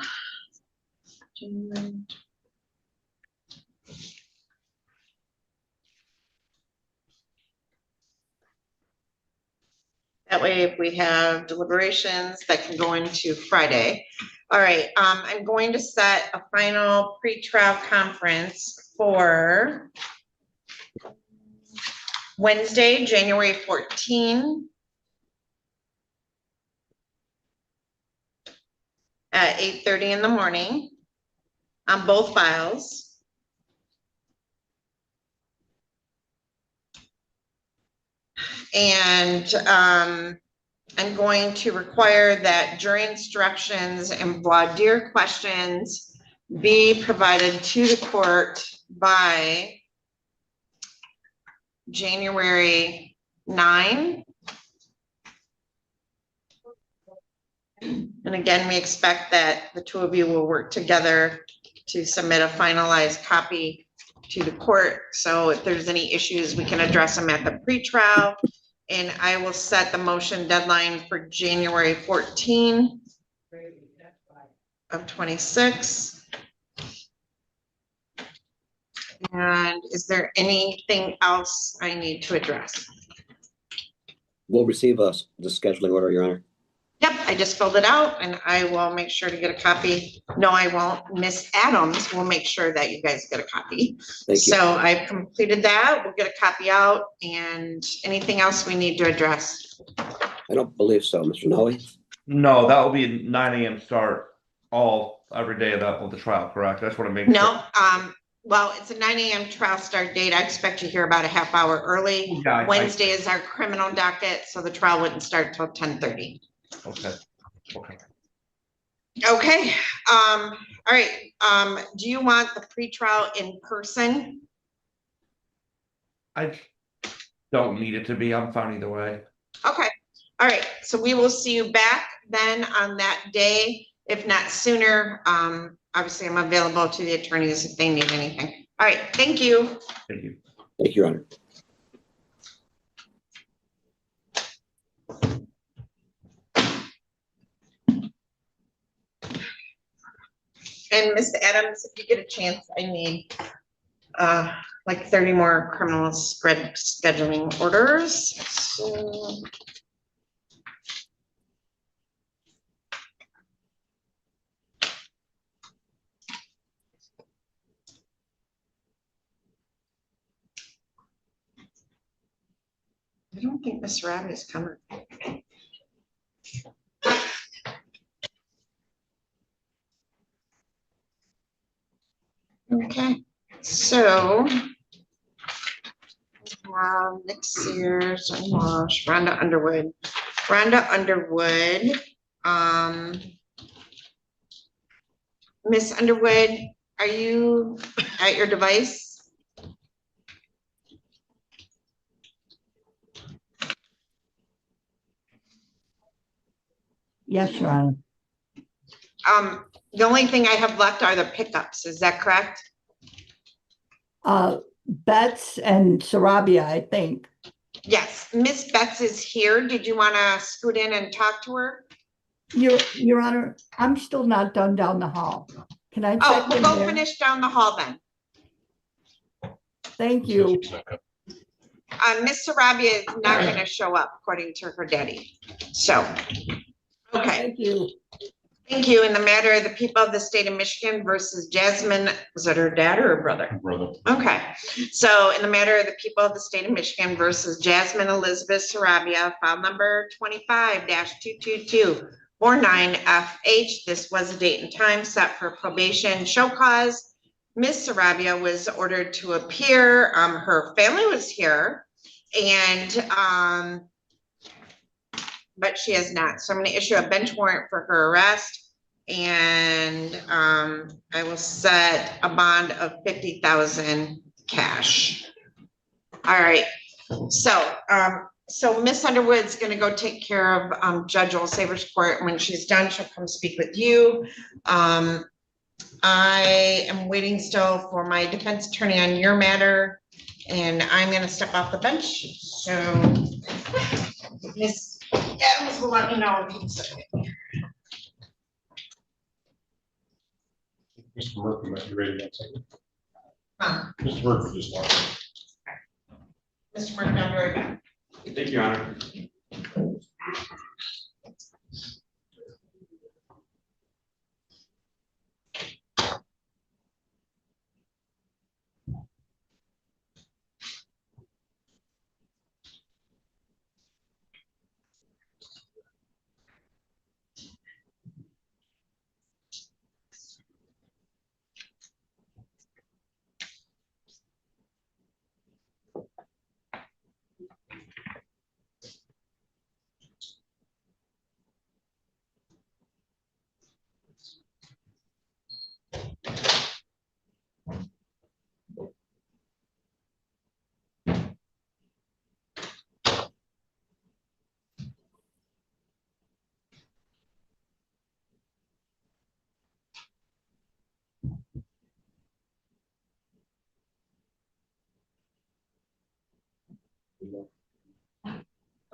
That way, if we have deliberations, that can go into Friday. All right, I'm going to set a final pre-trial conference for Wednesday, January 14 at 8:30 in the morning on both files. And I'm going to require that jury instructions and voir dire questions be provided to the court by January 9. And again, we expect that the two of you will work together to submit a finalized copy to the court. So if there's any issues, we can address them at the pretrial. And I will set the motion deadline for January 14 of 26. And is there anything else I need to address? We'll receive the scheduling order, Your Honor. Yep, I just filled it out and I will make sure to get a copy. No, I won't. Miss Adams will make sure that you guys get a copy. Thank you. So I've completed that. We'll get a copy out, and anything else we need to address? I don't believe so, Mr. Noe. No, that will be a 9 a.m. start every day of the trial, correct? That's what I make. No, well, it's a 9 a.m. trial start date. I expect you here about a half hour early. Yeah, Wednesday is our criminal docket, so the trial wouldn't start till 10:30. Okay. Okay, all right, do you want the pretrial in person? I don't need it to be. I'm fine either way. Okay, all right, so we will see you back then on that day, if not sooner. Obviously, I'm available to the attorneys if they need anything. All right, thank you. Thank you. Thank you, Your Honor. And Ms. Adams, if you get a chance, I need like 30 more criminal scheduling orders. So. I don't think Miss Rabbit is coming. Okay, so next year's Wash, Rhonda Underwood. Rhonda Underwood, Miss Underwood, are you at your device? Yes, Your Honor. The only thing I have left are the pickups, is that correct? Betts and Sarabia, I think. Yes, Miss Betts is here. Did you want to scoot in and talk to her? Your Honor, I'm still not done down the hall. Can I check? Oh, we'll in go there? finish down the hall then. Thank you. Miss Sarabia is not going to show up according to her daddy. So, okay. Thank you. Thank you. In the matter of the people of the state of Michigan versus Jasmine, was it her dad or her brother? Brother. Okay. So in the matter of the people of the state of Michigan versus Jasmine Elizabeth Sarabia, file number 25-22249FH. This was a date and time set for probation show cause. Miss Sarabia was ordered to appear. Her family was here and but she has not. So I'm going to issue a bench warrant for her arrest. And I will set a bond of 50,000 cash. All right. So, so Miss Underwood's going to go take care of Judge Olsaver's court. When she's done, she'll come speak with you. I am waiting still for my defense attorney on your matter, and I'm going to step off the bench. So, Miss Adams will let me know if he's okay. Mr. Murphy might be ready in a second. Huh? Mr. Murphy just walked in. Mr. Murphy, I'll be right back. Thank you, Your Honor.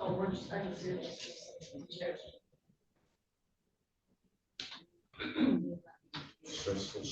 Oh, we're just, I just hear Stressful.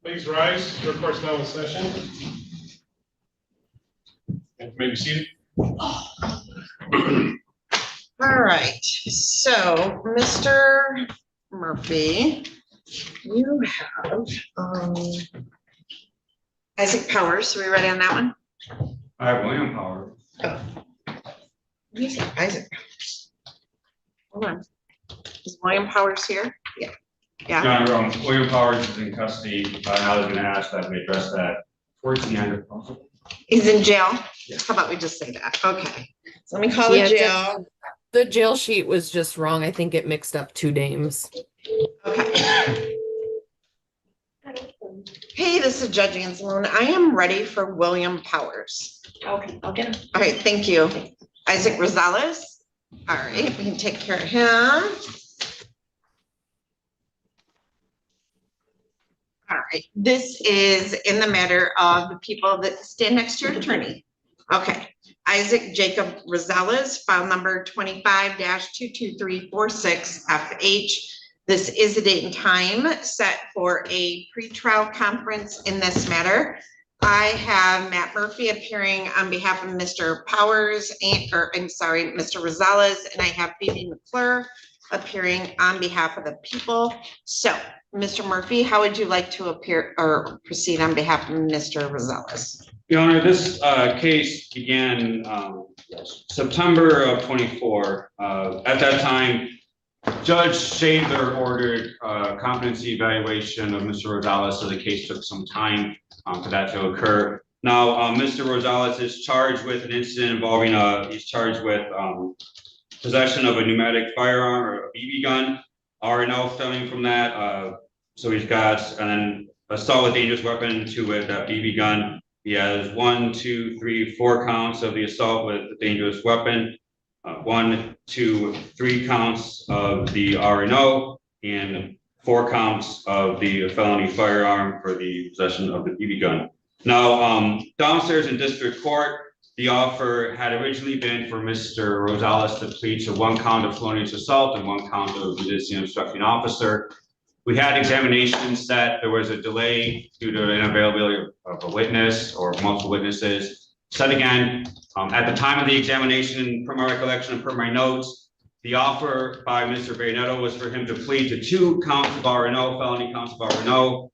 Please rise, your personnel session. And maybe seated. All right, so Mr. Murphy, you have Isaac Powers. Are we ready on that one? I have William Power. Oh. You said Isaac Powers. Hold on. Is William Powers here? Yeah. Yeah. No, William Powers is in custody. I was gonna ask that we address that towards the end if possible. He's in jail? Yeah. How about we just say that? Okay. So let me call the jail. The jail sheet was just wrong. I think it mixed up two names. Okay. Hey, this is Judge Ann Saloon. I am ready for William Powers. Okay, I'll get him. All right, thank you. Isaac Rosales. All right, we can take care of him. All right, this is in the matter of the people that stand next to your attorney. Okay, Isaac Jacob Rosales, file number 25-22346FH. This is a date and time set for a pretrial conference in this matter. I have Matt Murphy appearing on behalf of Mr. Powers Mr. Rosales, and I have Phoebe McClure appearing on behalf of the people. So, Mr. Murphy, how would you like to appear or proceed on behalf of Mr. Rosales? Your Honor, this case began September of 24. At that time, Judge Schaefer ordered competency evaluation of Mr. Rosales, so the case took some time for that to occur. Now, Mr. Rosales is charged with an incident involving he's charged with possession of a pneumatic firearm or a BB gun, R&O stemming from that. So he's got an assault with dangerous weapon to that BB gun. He has 1, 2, 3, 4 counts of the assault with the dangerous weapon, 1, 2, 3 counts of the R&O, and 4 counts of the felony firearm for the possession of the BB gun. Now, downstairs in district court, the offer had originally been for Mr. Rosales to plead to 1 count of felonious assault and 1 count of resisting obstructing officer. We had examinations that there was a delay due to an unavailability of a witness or multiple witnesses. Said again, at the time of the examination, per my recollection and per my notes, the offer by Mr. Baynetto was for him to plead to 2 counts of RNO, felony counts of RNO,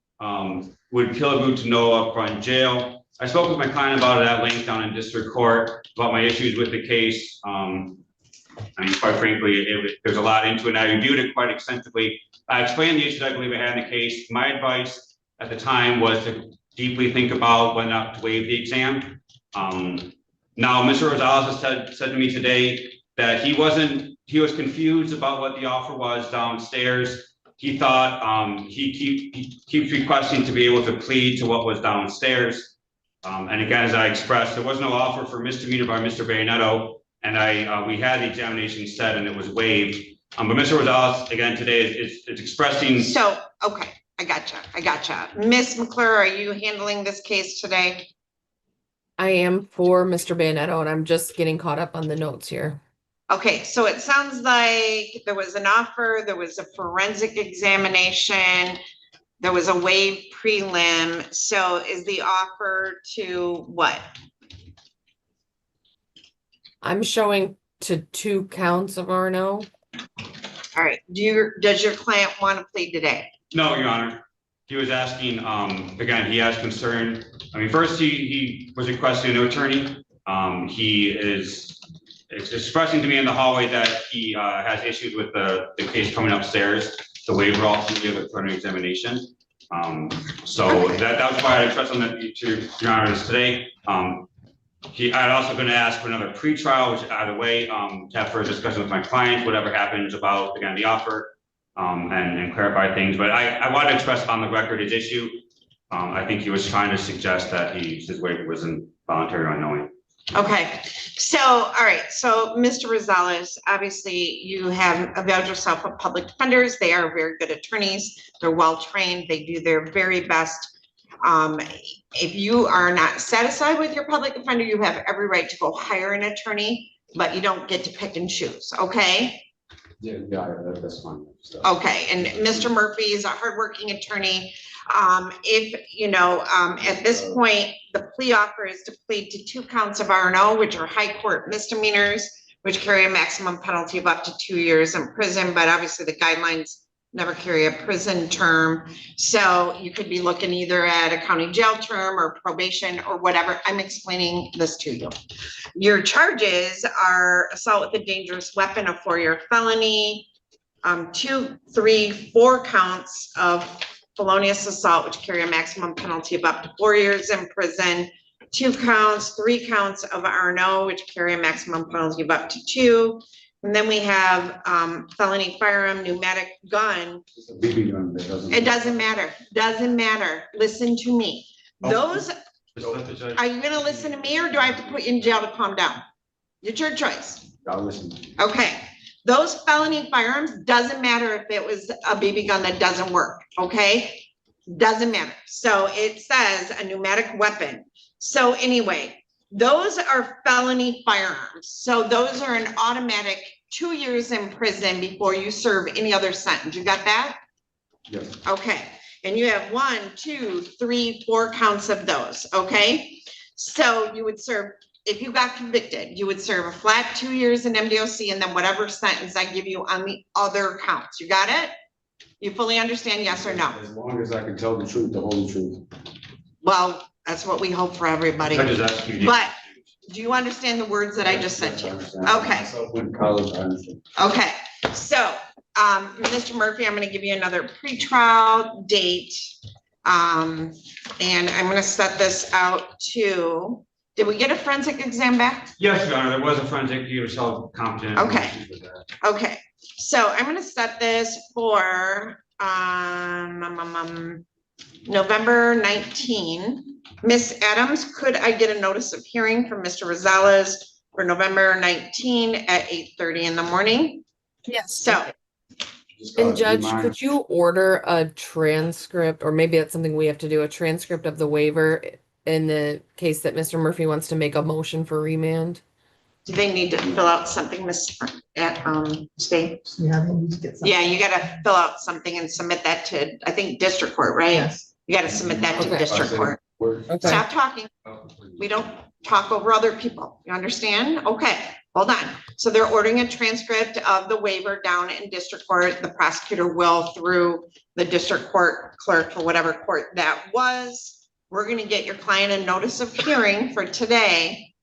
would kill a boot to no upfront jail. I spoke with my client about it at length down in district court about my issues with the case. I mean, quite frankly, there's a lot into it. I reviewed it quite extensively. I explained the issues I believe I had in the case. My advice at the time was to deeply think about whether or not to waive the exam. Now, Mr. Rosales has said to me today that he was confused about what the offer was downstairs. He thought he keeps requesting to be able to plead to what was downstairs. And again, as I expressed, there was no offer for misdemeanor by Mr. Baynetto, and we had the examination set and it was waived. But Mr. Rosales, again, today is expressing. So, okay, I gotcha. Ms. McClure, are you handling this case today? I am for Mr. Baynetto, and I'm just getting caught up on the notes here. Okay, so it sounds like there was an offer, there was a forensic examination, there was a waived prelim. So is the offer to what? I'm showing to 2 counts of RNO. All right, does your client want to plead today? No, Your Honor. He was asking, again, he has concern. I mean, first he was requesting a new attorney. He is expressing to me in the hallway that he has issues with the case coming upstairs, the waiver ultimately of the preliminary examination. So that was why I expressed on that to Your Honor today. I'd also going to ask for another pretrial, which either way, to have further discussion with my client, whatever happens about, again, the offer, and clarify things. But I wanted to express on the record his issue. I think he was trying to suggest that his waiver was involuntary or unknowing. Okay, so, all right, so Mr. Rosales, obviously you have availed yourself of public defenders. They are very good attorneys. They're well-trained. They do their very best. If you are not satisfied with your public defender, you have every right to go hire an attorney, but you don't get to pick and choose, okay? Yeah, that's fine. Okay, and Mr. Murphy is a hardworking attorney. If, you know, at this point, the plea offer is to plead to 2 counts of RNO, which are high court misdemeanors, which carry a maximum penalty of up to 2 years in prison, but obviously the guidelines never carry a prison term. So you could be looking either at a county jail term or probation or whatever. I'm explaining this to you. Your charges are assault with a dangerous weapon, a 4-year felony, 2, 3, 4 counts of felonious assault, which carry a maximum penalty of up to 4 years in prison, 2 counts, 3 counts of RNO, which carry a maximum penalty of up to 2. And then we have felony firearm, pneumatic gun. It doesn't matter. Listen to me. Those, are you gonna listen to me or do I have to put you in jail to calm down? It's your choice. I'll listen. Okay, those felony firearms, doesn't matter if it was a BB gun that doesn't work, okay? Doesn't matter. So it says a pneumatic weapon. So anyway, those are felony firearms. So those are an automatic 2 years in prison before you serve any other sentence. You got that? Yes. Okay, and you have 1, 2, 3, 4 counts of those, okay? So you would serve, if you got convicted, you would serve a flat 2 years in MDOC and then whatever sentence I give you on the other counts. You got it? You fully understand, yes or no? As long as I can tell the truth, the whole truth. Well, that's what we hope for everybody. But do you understand the words that I just said to you? Okay. Went to college, I understand. Okay, so, Mr. Murphy, I'm gonna give you another pretrial date. And I'm gonna set this out to, did we get a forensic exam back? Yes, Your Honor, there was a forensic, you were self-competent. Okay. Okay, so I'm gonna set this for, November 19. Miss Adams, could I get a notice of hearing from Mr. Rosales for November 19 at 8:30 in the morning? Yes. So, And Judge, could you order a transcript, or maybe that's something we have to do, a transcript of the waiver in the case that Mr. Murphy wants to make a motion for remand? do they need to fill out something, Miss Steve? Yeah, they need to get something. Yeah, you gotta fill out something and submit that to, I think, district court, right? Yes. You gotta submit that to Okay. district court. Stop talking. We don't talk over other people. You understand? Okay, hold on. So they're ordering a transcript of the waiver down in district court. The prosecutor will through the district court clerk or whatever court that was. We're gonna get your client a notice of hearing for today,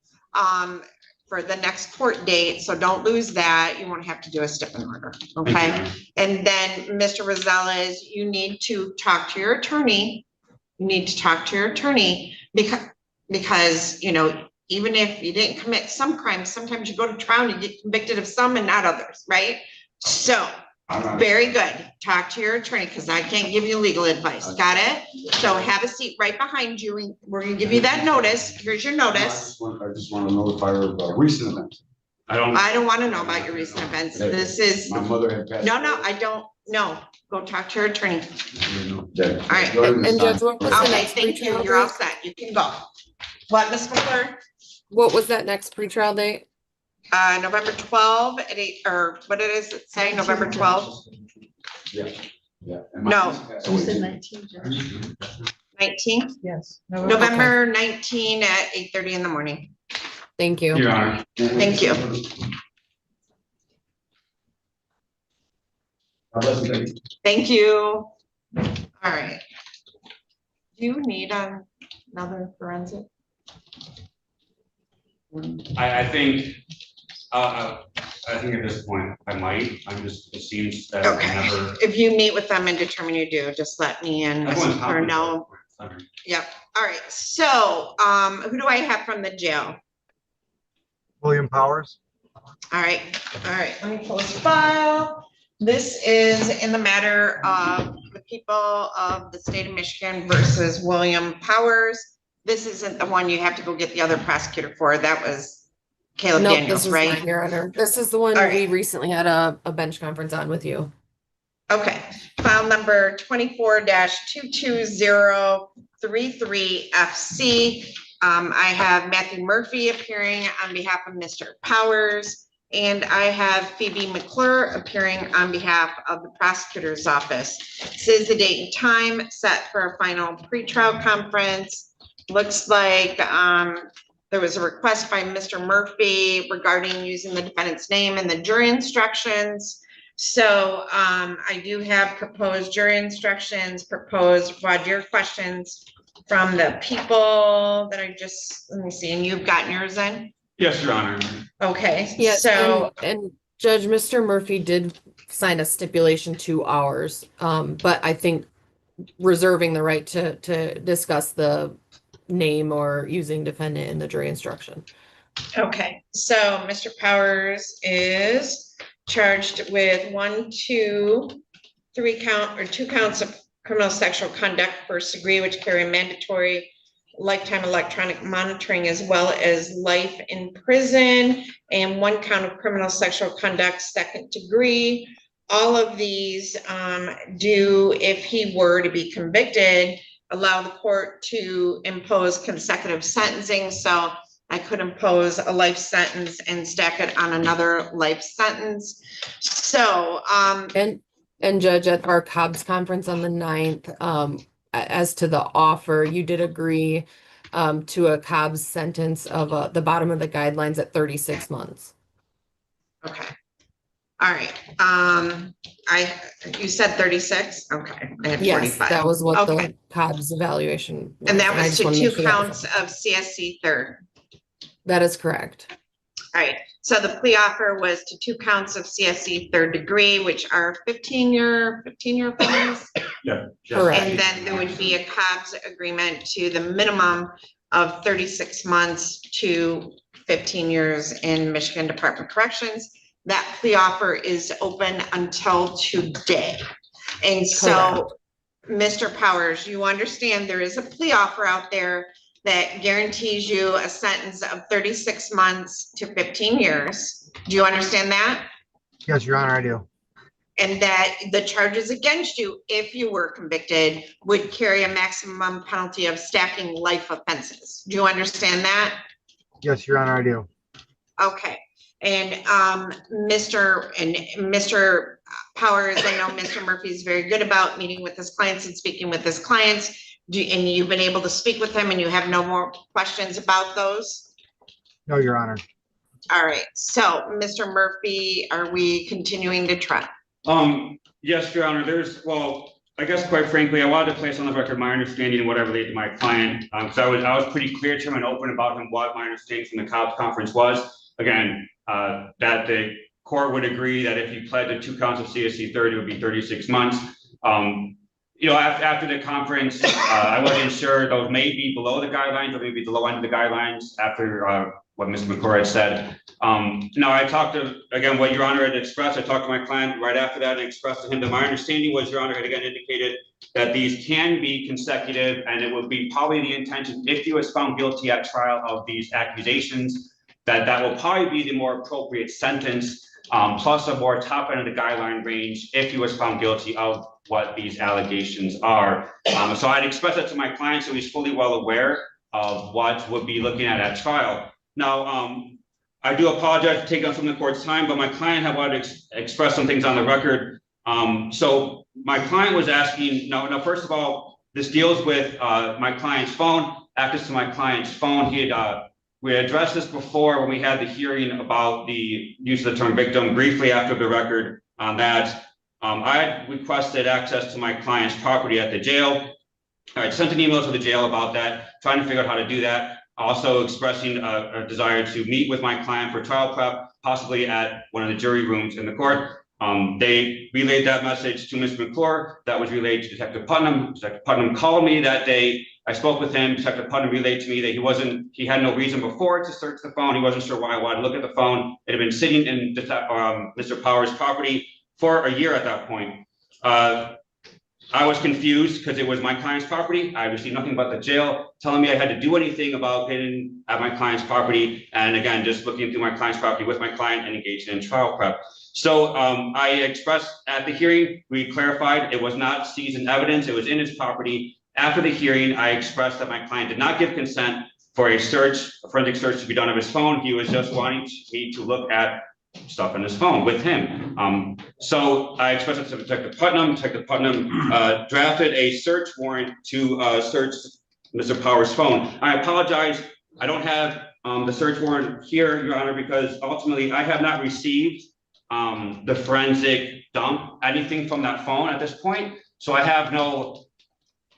for the next court date. So don't lose that. You won't have to do a stipend order, okay? And then Mr. Rosales, you need to talk to your attorney. You need to talk to your attorney because, you know, even if you didn't commit some crimes, sometimes you go to trial and you get convicted of some and not others, right? So, very good. Talk to your attorney because I can't give you legal advice. Got it? So have a seat right behind you. We're gonna give you that notice. Here's your notice. I just want to notify her about recent events. I don't want to know about your recent events. This is, My mother had passed. no, I don't know. Go talk to your attorney. All right. And Judge, what was the Okay, next thank you. pretrial You're all date? set. You can go. What, Ms. McClure? What was that next pretrial date? November 12 at 8, or what it is it say, November 12? Yeah, yeah. No. You said 19, Judge. 19th? Yes. November 19 at 8:30 in the morning. Thank you. Your Honor. Thank you. Thank you. All right. Do you need another forensic? I think at this point, I might, it seems that Okay. whenever. If you meet with them and determine you do, just let me and Everyone's or know. Yep. All right. So, who do I have from the jail? William Powers. All right. Let me pull this file. This is in the matter of the people of the state of Michigan versus William Powers. This isn't the one you have to go get the other prosecutor for. That was Caleb Nope, Daniels, this is right? mine, Your Honor. This is the one All we right. recently had a bench conference on with you. Okay, file number 24-22033FC. I have Matthew Murphy appearing on behalf of Mr. Powers, and I have Phoebe McClure appearing on behalf of the prosecutor's office. This is the date and time set for a final pretrial conference. Looks like there was a request by Mr. Murphy regarding using the defendant's name in the jury instructions. So I do have proposed jury instructions, proposed voir dire questions from the people that I just, let me see, and you've gotten yours in? Yes, Your Honor. Okay, Yes, so. and Judge, Mr. Murphy did sign a stipulation to ours, but I think reserving the right to discuss the name or using defendant in the jury instruction. Okay, so Mr. Powers is charged with 1, 2, 3 count or 2 counts of criminal sexual conduct, first degree, which carry a mandatory lifetime electronic monitoring as well as life in prison, and 1 count of criminal sexual conduct, second degree. All of these do, if he were to be convicted, allow the court to impose consecutive sentencing. So I could impose a life sentence and stack it on another life sentence. So, and Judge, at our Cobb's conference on the 9th, as to the offer, you did agree to a Cobb's sentence of the bottom of the guidelines at 36 months. okay. All right. You said 36? Okay. I had Yes, 45. that was what Okay. the Cobb's evaluation was. And that I was just to wanna 2 make sure that was- counts of CSC third. That is correct. All right, so the plea offer was to 2 counts of CSC third degree, which are 15-year felonies. Yeah. Correct. And then there would be a Cobb's agreement to the minimum of 36 months to 15 years in Michigan Department of Corrections. That plea offer is open until today. And so, Mr. Powers, you understand there is a plea offer out there that guarantees you a sentence of 36 months to 15 years. Do you understand that? Yes, Your Honor, I do. And that the charges against you, if you were convicted, would carry a maximum penalty of stacking life offenses. Do you understand that? Yes, Your Honor, I do. Okay. And Mr. Powers, I know Mr. Murphy is very good about meeting with his clients and speaking with his clients. And you've been able to speak with him and you have no more questions about those? No, Your Honor. All right, so Mr. Murphy, are we continuing to try? Yes, Your Honor, I guess quite frankly, I wanted to place on the record my understanding of what I relayed to my client. So I was pretty clear to him and open about him what my understanding from the cops conference was. Again, that the court would agree that if he pled to 2 counts of CSC 30, it would be 36 months. After the conference, I wasn't sure those may be below the guidelines or maybe the low end of the guidelines after what Mr. McClure had said. I talked to, again, what Your Honor had expressed. I talked to my client right after that and expressed to him that my understanding was Your Honor had again indicated that these can be consecutive and it would be probably the intention if he was found guilty at trial of these accusations, that will probably be the more appropriate sentence, plus a more top end of the guideline range if he was found guilty of what these allegations are. So I'd expressed that to my client so he's fully well aware of what we'll be looking at trial. Now, I do apologize for taking up some of the court's time, but my client had wanted to express some things on the record. So my client was asking, now, first of all, this deals with my client's phone, access to my client's phone. We had addressed this before when we had the hearing about the use of the term victim briefly after the record on that. I had requested access to my client's property at the jail. I sent an email to the jail about that, trying to figure out how to do that. Also expressing a desire to meet with my client for trial prep, possibly at one of the jury rooms in the court. They relayed that message to Mr. McClure. That was relayed to Detective Putnam. Detective Putnam called me that day. I spoke with him. Detective Putnam relayed to me that he had no reason before to search the phone. He wasn't sure why I wanted to look at the phone. It had been sitting in Mr. Power's property for a year at that point. I was confused because it was my client's property. I received nothing but the jail telling me I had to do anything about getting at my client's property. And again, just looking through my client's property with my client and engaging in trial prep. So I expressed at the hearing, we clarified it was not seized evidence. It was in his property. After the hearing, I expressed that my client did not give consent for a forensic search to be done of his phone. He was just wanting me to look at stuff on his phone with him. So I expressed it to Detective Putnam. Detective Putnam drafted a search warrant to search Mr. Power's phone. I apologize. I don't have the search warrant here, Your Honor, because ultimately I have not received the forensic dump, anything from that phone at this point. So I have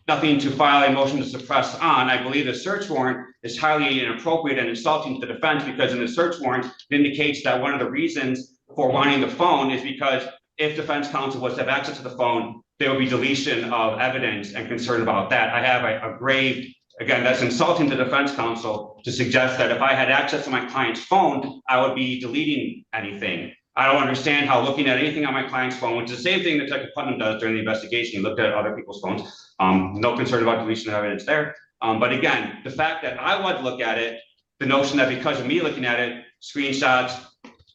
nothing to file a motion to suppress on. I believe the search warrant is highly inappropriate and insulting to the defense because in the search warrant it indicates that one of the reasons for wanting the phone is because if defense counsel was to have access to the phone, there would be deletion of evidence and concern about that. I have a grave, again, that's insulting to defense counsel to suggest that if I had access to my client's phone, I would be deleting anything. I don't understand how looking at anything on my client's phone, which is the same thing that Detective Putnam does during the investigation, he looked at other people's phones. No concern about deletion of evidence there. But again, the fact that I would look at it, the notion that because of me looking at it, screenshots,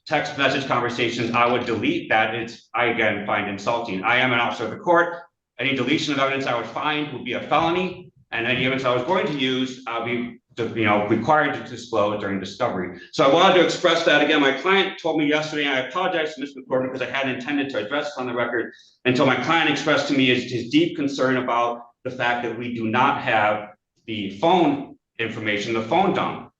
text message conversations, I would delete that, I again find insulting. I am an officer of the court. Any deletion of evidence I would find would be a felony, and any evidence I was going to use, I'll be required to disclose during discovery. So I wanted to express that again. My client told me yesterday, and I apologize to Mr. McCord because I hadn't intended to address this on the record until my client expressed to me his deep concern about the fact that we do not have the phone information, the phone dump.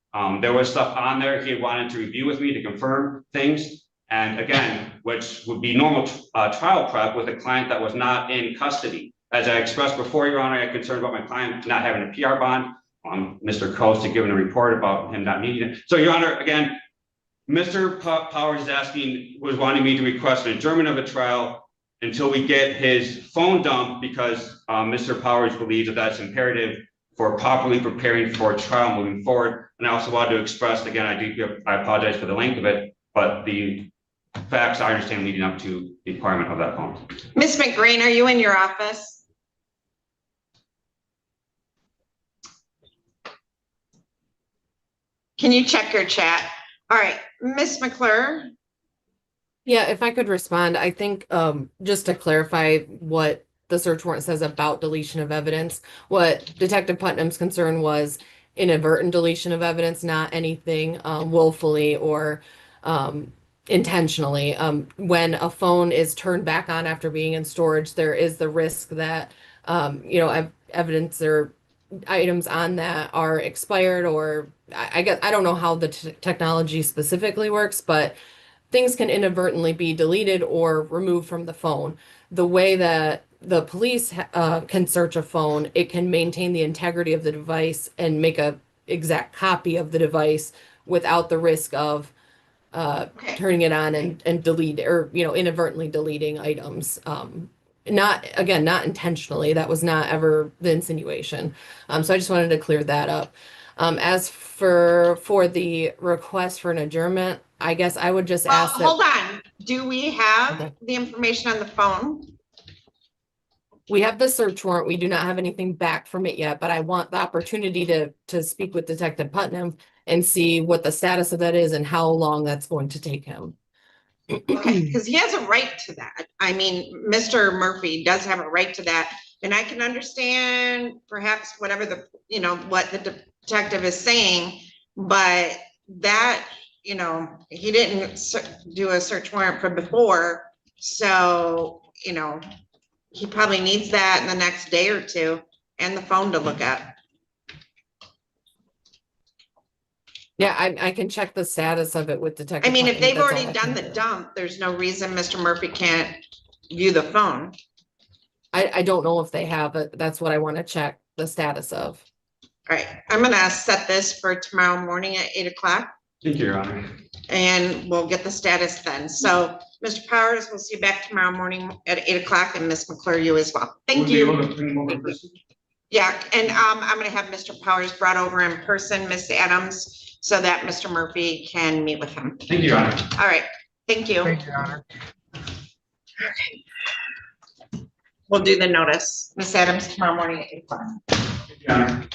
There was stuff on there he wanted to review with me to confirm things. And again, which would be normal trial prep with a client that was not in custody. As I expressed before, Your Honor, I had concern about my client not having a PR bond. Mr. Coast had given a report about him not needing it. So, Your Honor, again, Mr. Powers was wanting me to request an adjournment of the trial until we get his phone dump because Mr. Powers believes that that's imperative for properly preparing for a trial moving forward. And I also wanted to express, again, I apologize for the length of it, but the facts I understand leading up to the requirement of that phone. Ms. McGrain, are you in your office? Can you check your chat? All right, Ms. McClure. Yeah, if I could respond, I think just to clarify what the search warrant says about deletion of evidence, what Detective Putnam's concern was inadvertent deletion of evidence, not anything willfully or intentionally. When a phone is turned back on after being in storage, there is the risk that evidence or items on that are expired, or I guess, I don't know how the technology specifically works, but things can inadvertently be deleted or removed from the phone. The way that the police can search a phone, it can maintain the integrity of the device and make a exact copy of the device without the risk of turning it on and delete, or, you know, inadvertently deleting items. Not, again, not intentionally. That was not ever the insinuation. So I just wanted to clear that up. As for the request for an adjournment, I guess I would just ask that. Hold on. Do we have the information on the phone? We have the search warrant. We do not have anything back from it yet, but I want the opportunity to speak with Detective Putnam and see what the status of that is and how long that's going to take him. Okay, because he has a right to that. I mean, Mr. Murphy does have a right to that. And I can understand perhaps whatever the, you know, what the detective is saying, but that, you know, he didn't do a search warrant for before. So, you know, he probably needs that in the next day or two and the phone to look at. Yeah, I can check the status of it with Detective I mean, if Putnam. they've That's all already I done can the do. dump, there's no reason Mr. Murphy can't view the phone. I don't know if they have it. That's what I want to check the status of. All right, I'm gonna set this for tomorrow morning at 8 o'clock. Thank you, Your Honor. And we'll get the status then. So, Mr. Powers, we'll see you back tomorrow morning at 8 o'clock, and Ms. McClure, you as well. Thank Would you be able you. to bring them over in person? Yeah, and I'm gonna have Mr. Powers brought over in person, Ms. Adams, so that Mr. Murphy can meet with him. Thank you, Your Honor. All right, thank you. Thank you, Your Honor. We'll do the notice. Ms. Adams, tomorrow morning at 8 o'clock. Thank you, Your Honor.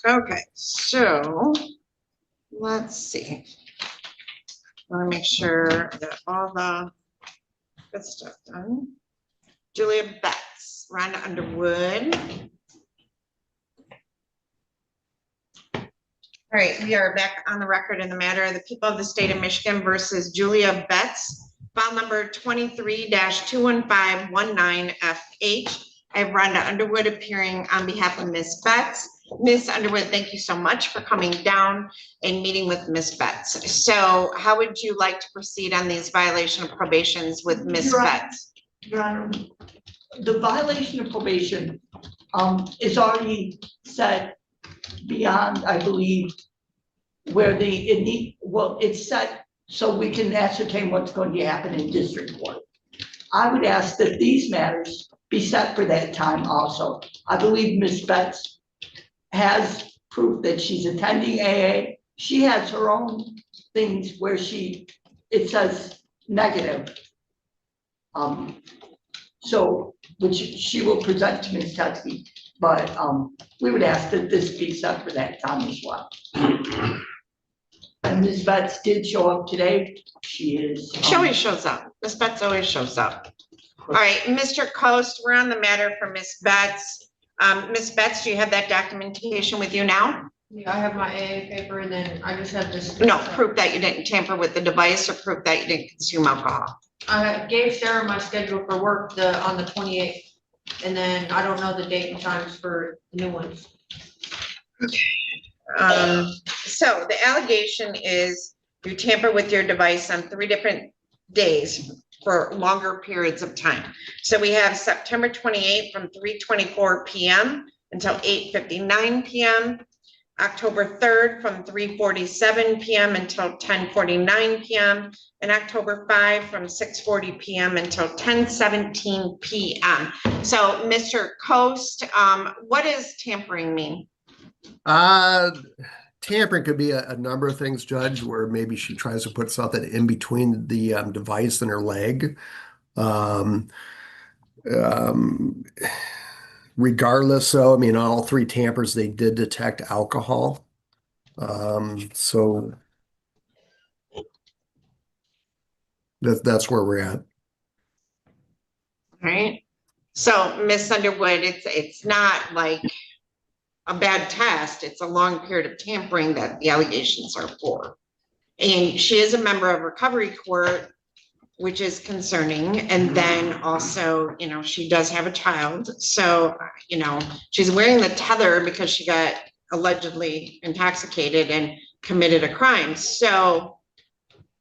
Okay, so let's see. Want to make sure that all the good stuff done. Julia Betts, Rhonda Underwood. All right, we are back on the record in the matter of the people of the state of Michigan versus Julia Betts, file number 23-21519FH. I have Rhonda Underwood appearing on behalf of Ms. Betts. Ms. Underwood, thank you so much for coming down and meeting with Ms. Betts. So how would you like to proceed on these violation of probations with Ms. Betts? Your Honor, the violation of probation is already set beyond, I believe, where it's set so we can ascertain what's going to happen in district court. I would ask that these matters be set for that time also. I believe Ms. Betts has proof that she's attending AA. She has her own things where it says negative. So, which she will present to Ms. Tetsky, but we would ask that this be set for that time as well. And Ms. Betts did show up today. She always shows up. Ms. Betts always shows up. All right, Mr. Coast, we're on the matter for Ms. Betts. Ms. Betts, do you have that documentation with you now? Yeah, I have my AA paper, and then I just have this. No, proof that you didn't tamper with the device, or proof that you didn't consume alcohol? I gave Sarah my schedule for work on the 28th, and then I don't know the date and times for the new ones. So the allegation is you tamper with your device on 3 different days for longer periods of time. So we have September 28th from 3:24 p.m. until 8:59 p.m. October 3rd from 3:47 p.m. until 10:49 p.m. and October 5 from 6:40 p.m. until 10:17 p.m. So Mr. Coast, what does tampering mean? Tampering could be a number of things, Judge, where maybe she tries to put something in between the device and her leg. Regardless, so I mean, all 3 tampers, they did detect alcohol. So that's where we're at. All right. So Miss Underwood, it's not like a bad test. It's a long period of tampering that the allegations are for. And she is a member of recovery court which is concerning. And then also, you know, she does have a child. So, you know, she's wearing the tether because she got allegedly intoxicated and committed a crime. So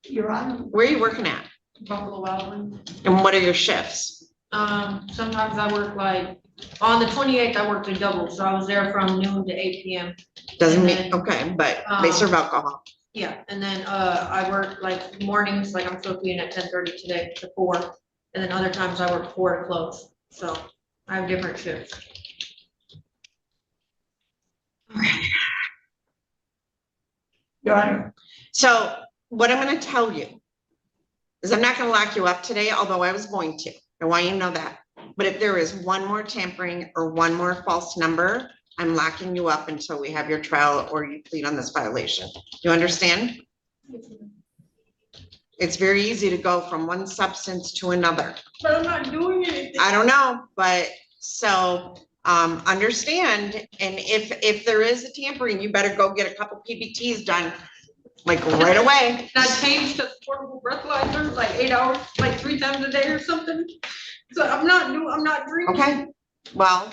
Your Honor, where are you working at? Buffalo Wild Wings. And what are your shifts? Sometimes I work like, on the 28th, I worked a double, so I was there from noon to 8 p.m. Doesn't And mean, then, okay, but they serve alcohol. Yeah, and then, I work like mornings, like I'm supposed to be in at 10:30 today to 4. And then other times I work 4 to close, so I have different shifts. Your Honor. So what I'm gonna tell you is I'm not gonna lock you up today, although I was going to. I want you to know that. But if there is one more tampering or one more false number, I'm locking you up until we have your trial or you plead on this violation. You understand? It's very easy to go from one substance to another. But I'm not doing anything. I don't know, but so understand, and if there is a tampering, you better go get a couple PBTs done, like right away. Can I change to portable breathalyzer, like 8 hours, like 3 times a day or something? So I'm not drinking. Okay, well,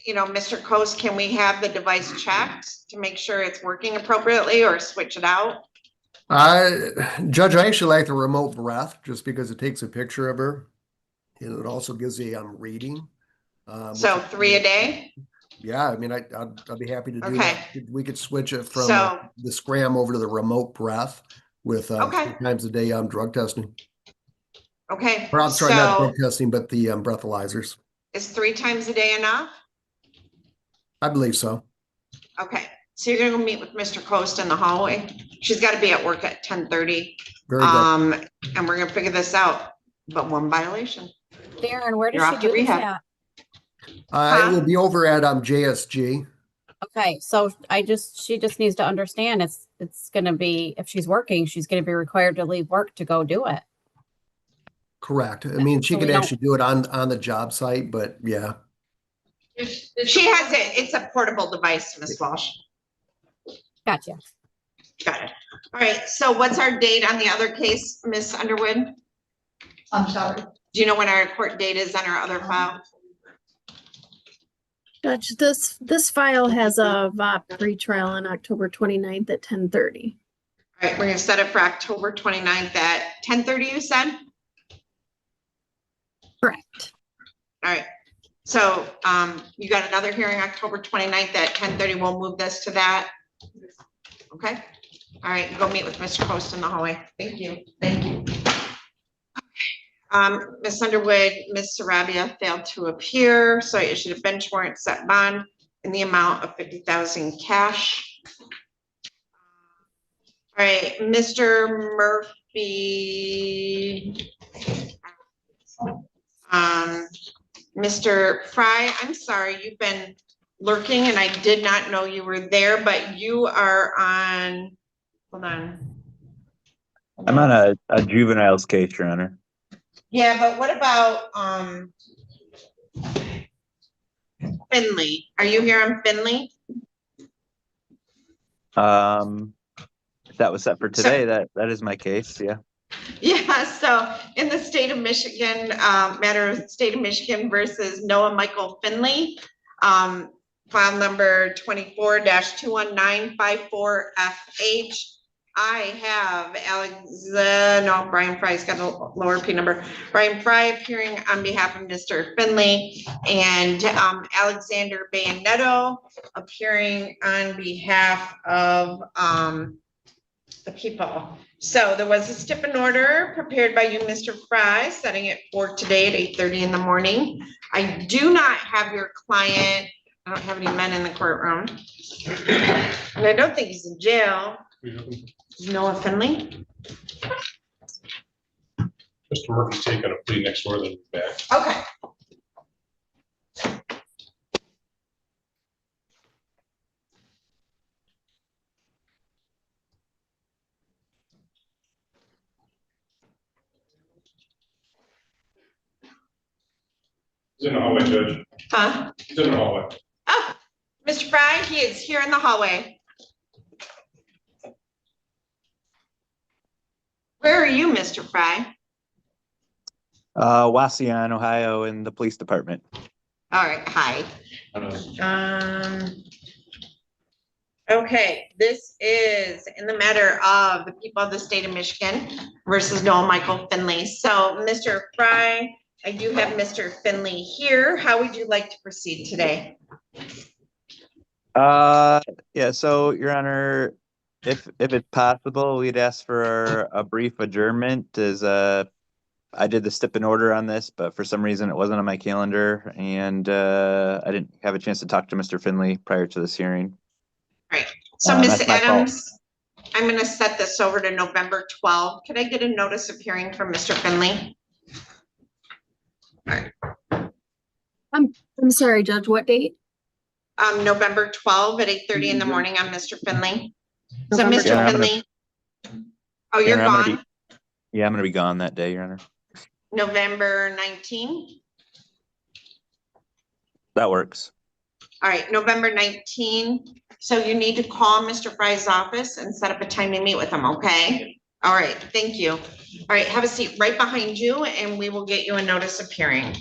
you know, Mr. Coast, can we have the device checked to make sure it's working appropriately or switch it out? Judge, I actually like the remote breath just because it takes a picture of her. And it also gives a reading. So 3 a day? Yeah, I mean, I'd be happy to do Okay. that. We could switch it from So- the scram over to the remote breath with Okay. 3 times a day drug testing. Okay, Or I'm sorry, not so drug testing, but the breathalyzers. is 3 times a day enough? I believe so. Okay, so you're gonna go meet with Mr. Coast in the hallway? She's gotta be at work at 10:30. Very good. And we're gonna figure this out, but one violation. Darren, where You're does she off to do this rehab. at? It will be over at JSG. Okay, so she just needs to understand it's gonna be, if she's working, she's gonna be required to leave work to go do it. Correct. I mean, she So we could don't- actually do it on the job site, but yeah. She has it's a portable device, Ms. Walsh. Gotcha. Got it. All right, so what's our date on the other case, Ms. Underwood? I'm sorry. Do you know when our court date is on our other file? Judge, this file has a VOP pretrial on October 29th at 10:30. All right, we're gonna set it for October 29th at 10:30, you said? Correct. All right, so you got another hearing October 29th at 10:30. We'll move this to that. Okay, all right, go meet with Mr. Post in the hallway. Thank you. Thank you. Ms. Underwood, Ms. Sarabia failed to appear, so I issued a bench warrant set bond in the amount of 50,000 cash. All right, Mr. Murphy. Mr. Fry, I'm sorry, you've been lurking and I did not know you were there, but you are on, hold on. I'm on a juvenile's case, Your Honor. Yeah, but what about, Finley? Are you here on Finley? That was set for today. That is my case, yeah. Yeah, so in the state of Michigan, matter of state of Michigan versus Noah Michael Finley, file number 24-21954FH. I have Brian Fry's got a lower P number. Brian Fry appearing on behalf of Mr. Finley and Alexander Bayanetto appearing on behalf of the people. So there was a stipend order prepared by you, Mr. Fry, setting it for today at 8:30 in the morning. I do not have your client. I don't have any men in the courtroom. And I don't think he's in jail. Is Noah Finley? Mr. Murphy's taking a plea next door, then back. Okay. He's in the hallway, Judge. Huh? He's in the hallway. Oh, Mr. Fry, he is here in the hallway. Where are you, Mr. Fry? Waseon, Ohio, in the police department. All right, hi. Okay, this is in the matter of the people of the state of Michigan versus Noel Michael Finley. So, Mr. Fry, I do have Mr. Finley here. How would you like to proceed today? Yeah, so Your Honor, if it's possible, we'd ask for a brief adjournment as I did the stip in order on this, but for some reason it wasn't on my calendar and I didn't have a chance to talk to Mr. Finley prior to this hearing. Right. So, Ms. That's my fault. Adams, I'm going to set this over to November 12th. Could I get a notice of hearing from Mr. Finley? I'm sorry, Judge, what date? November 12th at 8:30 in the morning on Mr. Finley. So, November Mr. 12th. Finley. Oh, you're Your Honor, gone? Yeah, I'm gonna be gone that day, Your Honor. November 19th? That works. All right, November 19th. So you need to call Mr. Fry's office and set up a time to meet with him, okay? All right, thank you. All right, have a seat right behind you and we will get you a notice of hearing.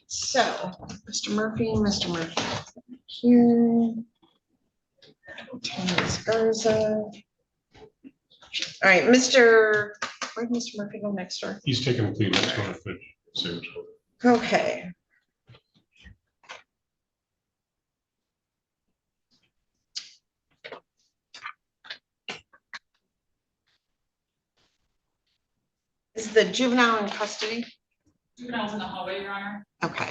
So, Mr. Murphy, here. Thomas Garza. All right, where'd Mr. Murphy go next door? He's taking a plea next door for signature. Okay. Is the juvenile in custody? Juvenile's in the hallway, Your Honor. Okay.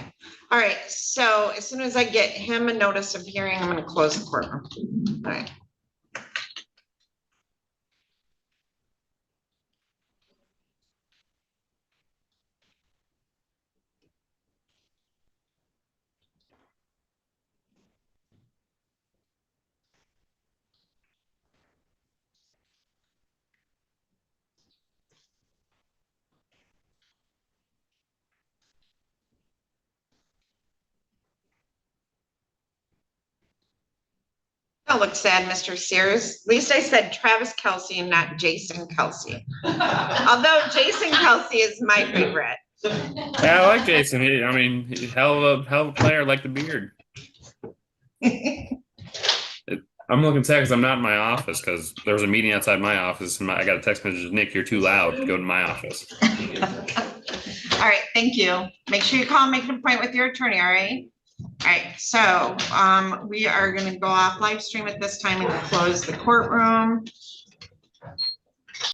All right. So as soon as I get him a notice of hearing, I'm going to close the courtroom. All right. That looks sad, Mr. Sears. At least I said Travis Kelsey and not Jason Kelsey. Although Jason Kelsey is my favorite. Yeah, I like Jason. I mean, hell of a player, like the beard. I'm looking sad because I'm not in my office because there was a meeting outside my office and I got a text message, Nick, you're too loud. Go to my office. All right, thank you. Make sure you call and make an appointment with your attorney, all right? All right, so we are going to go off live stream at this time and close the courtroom.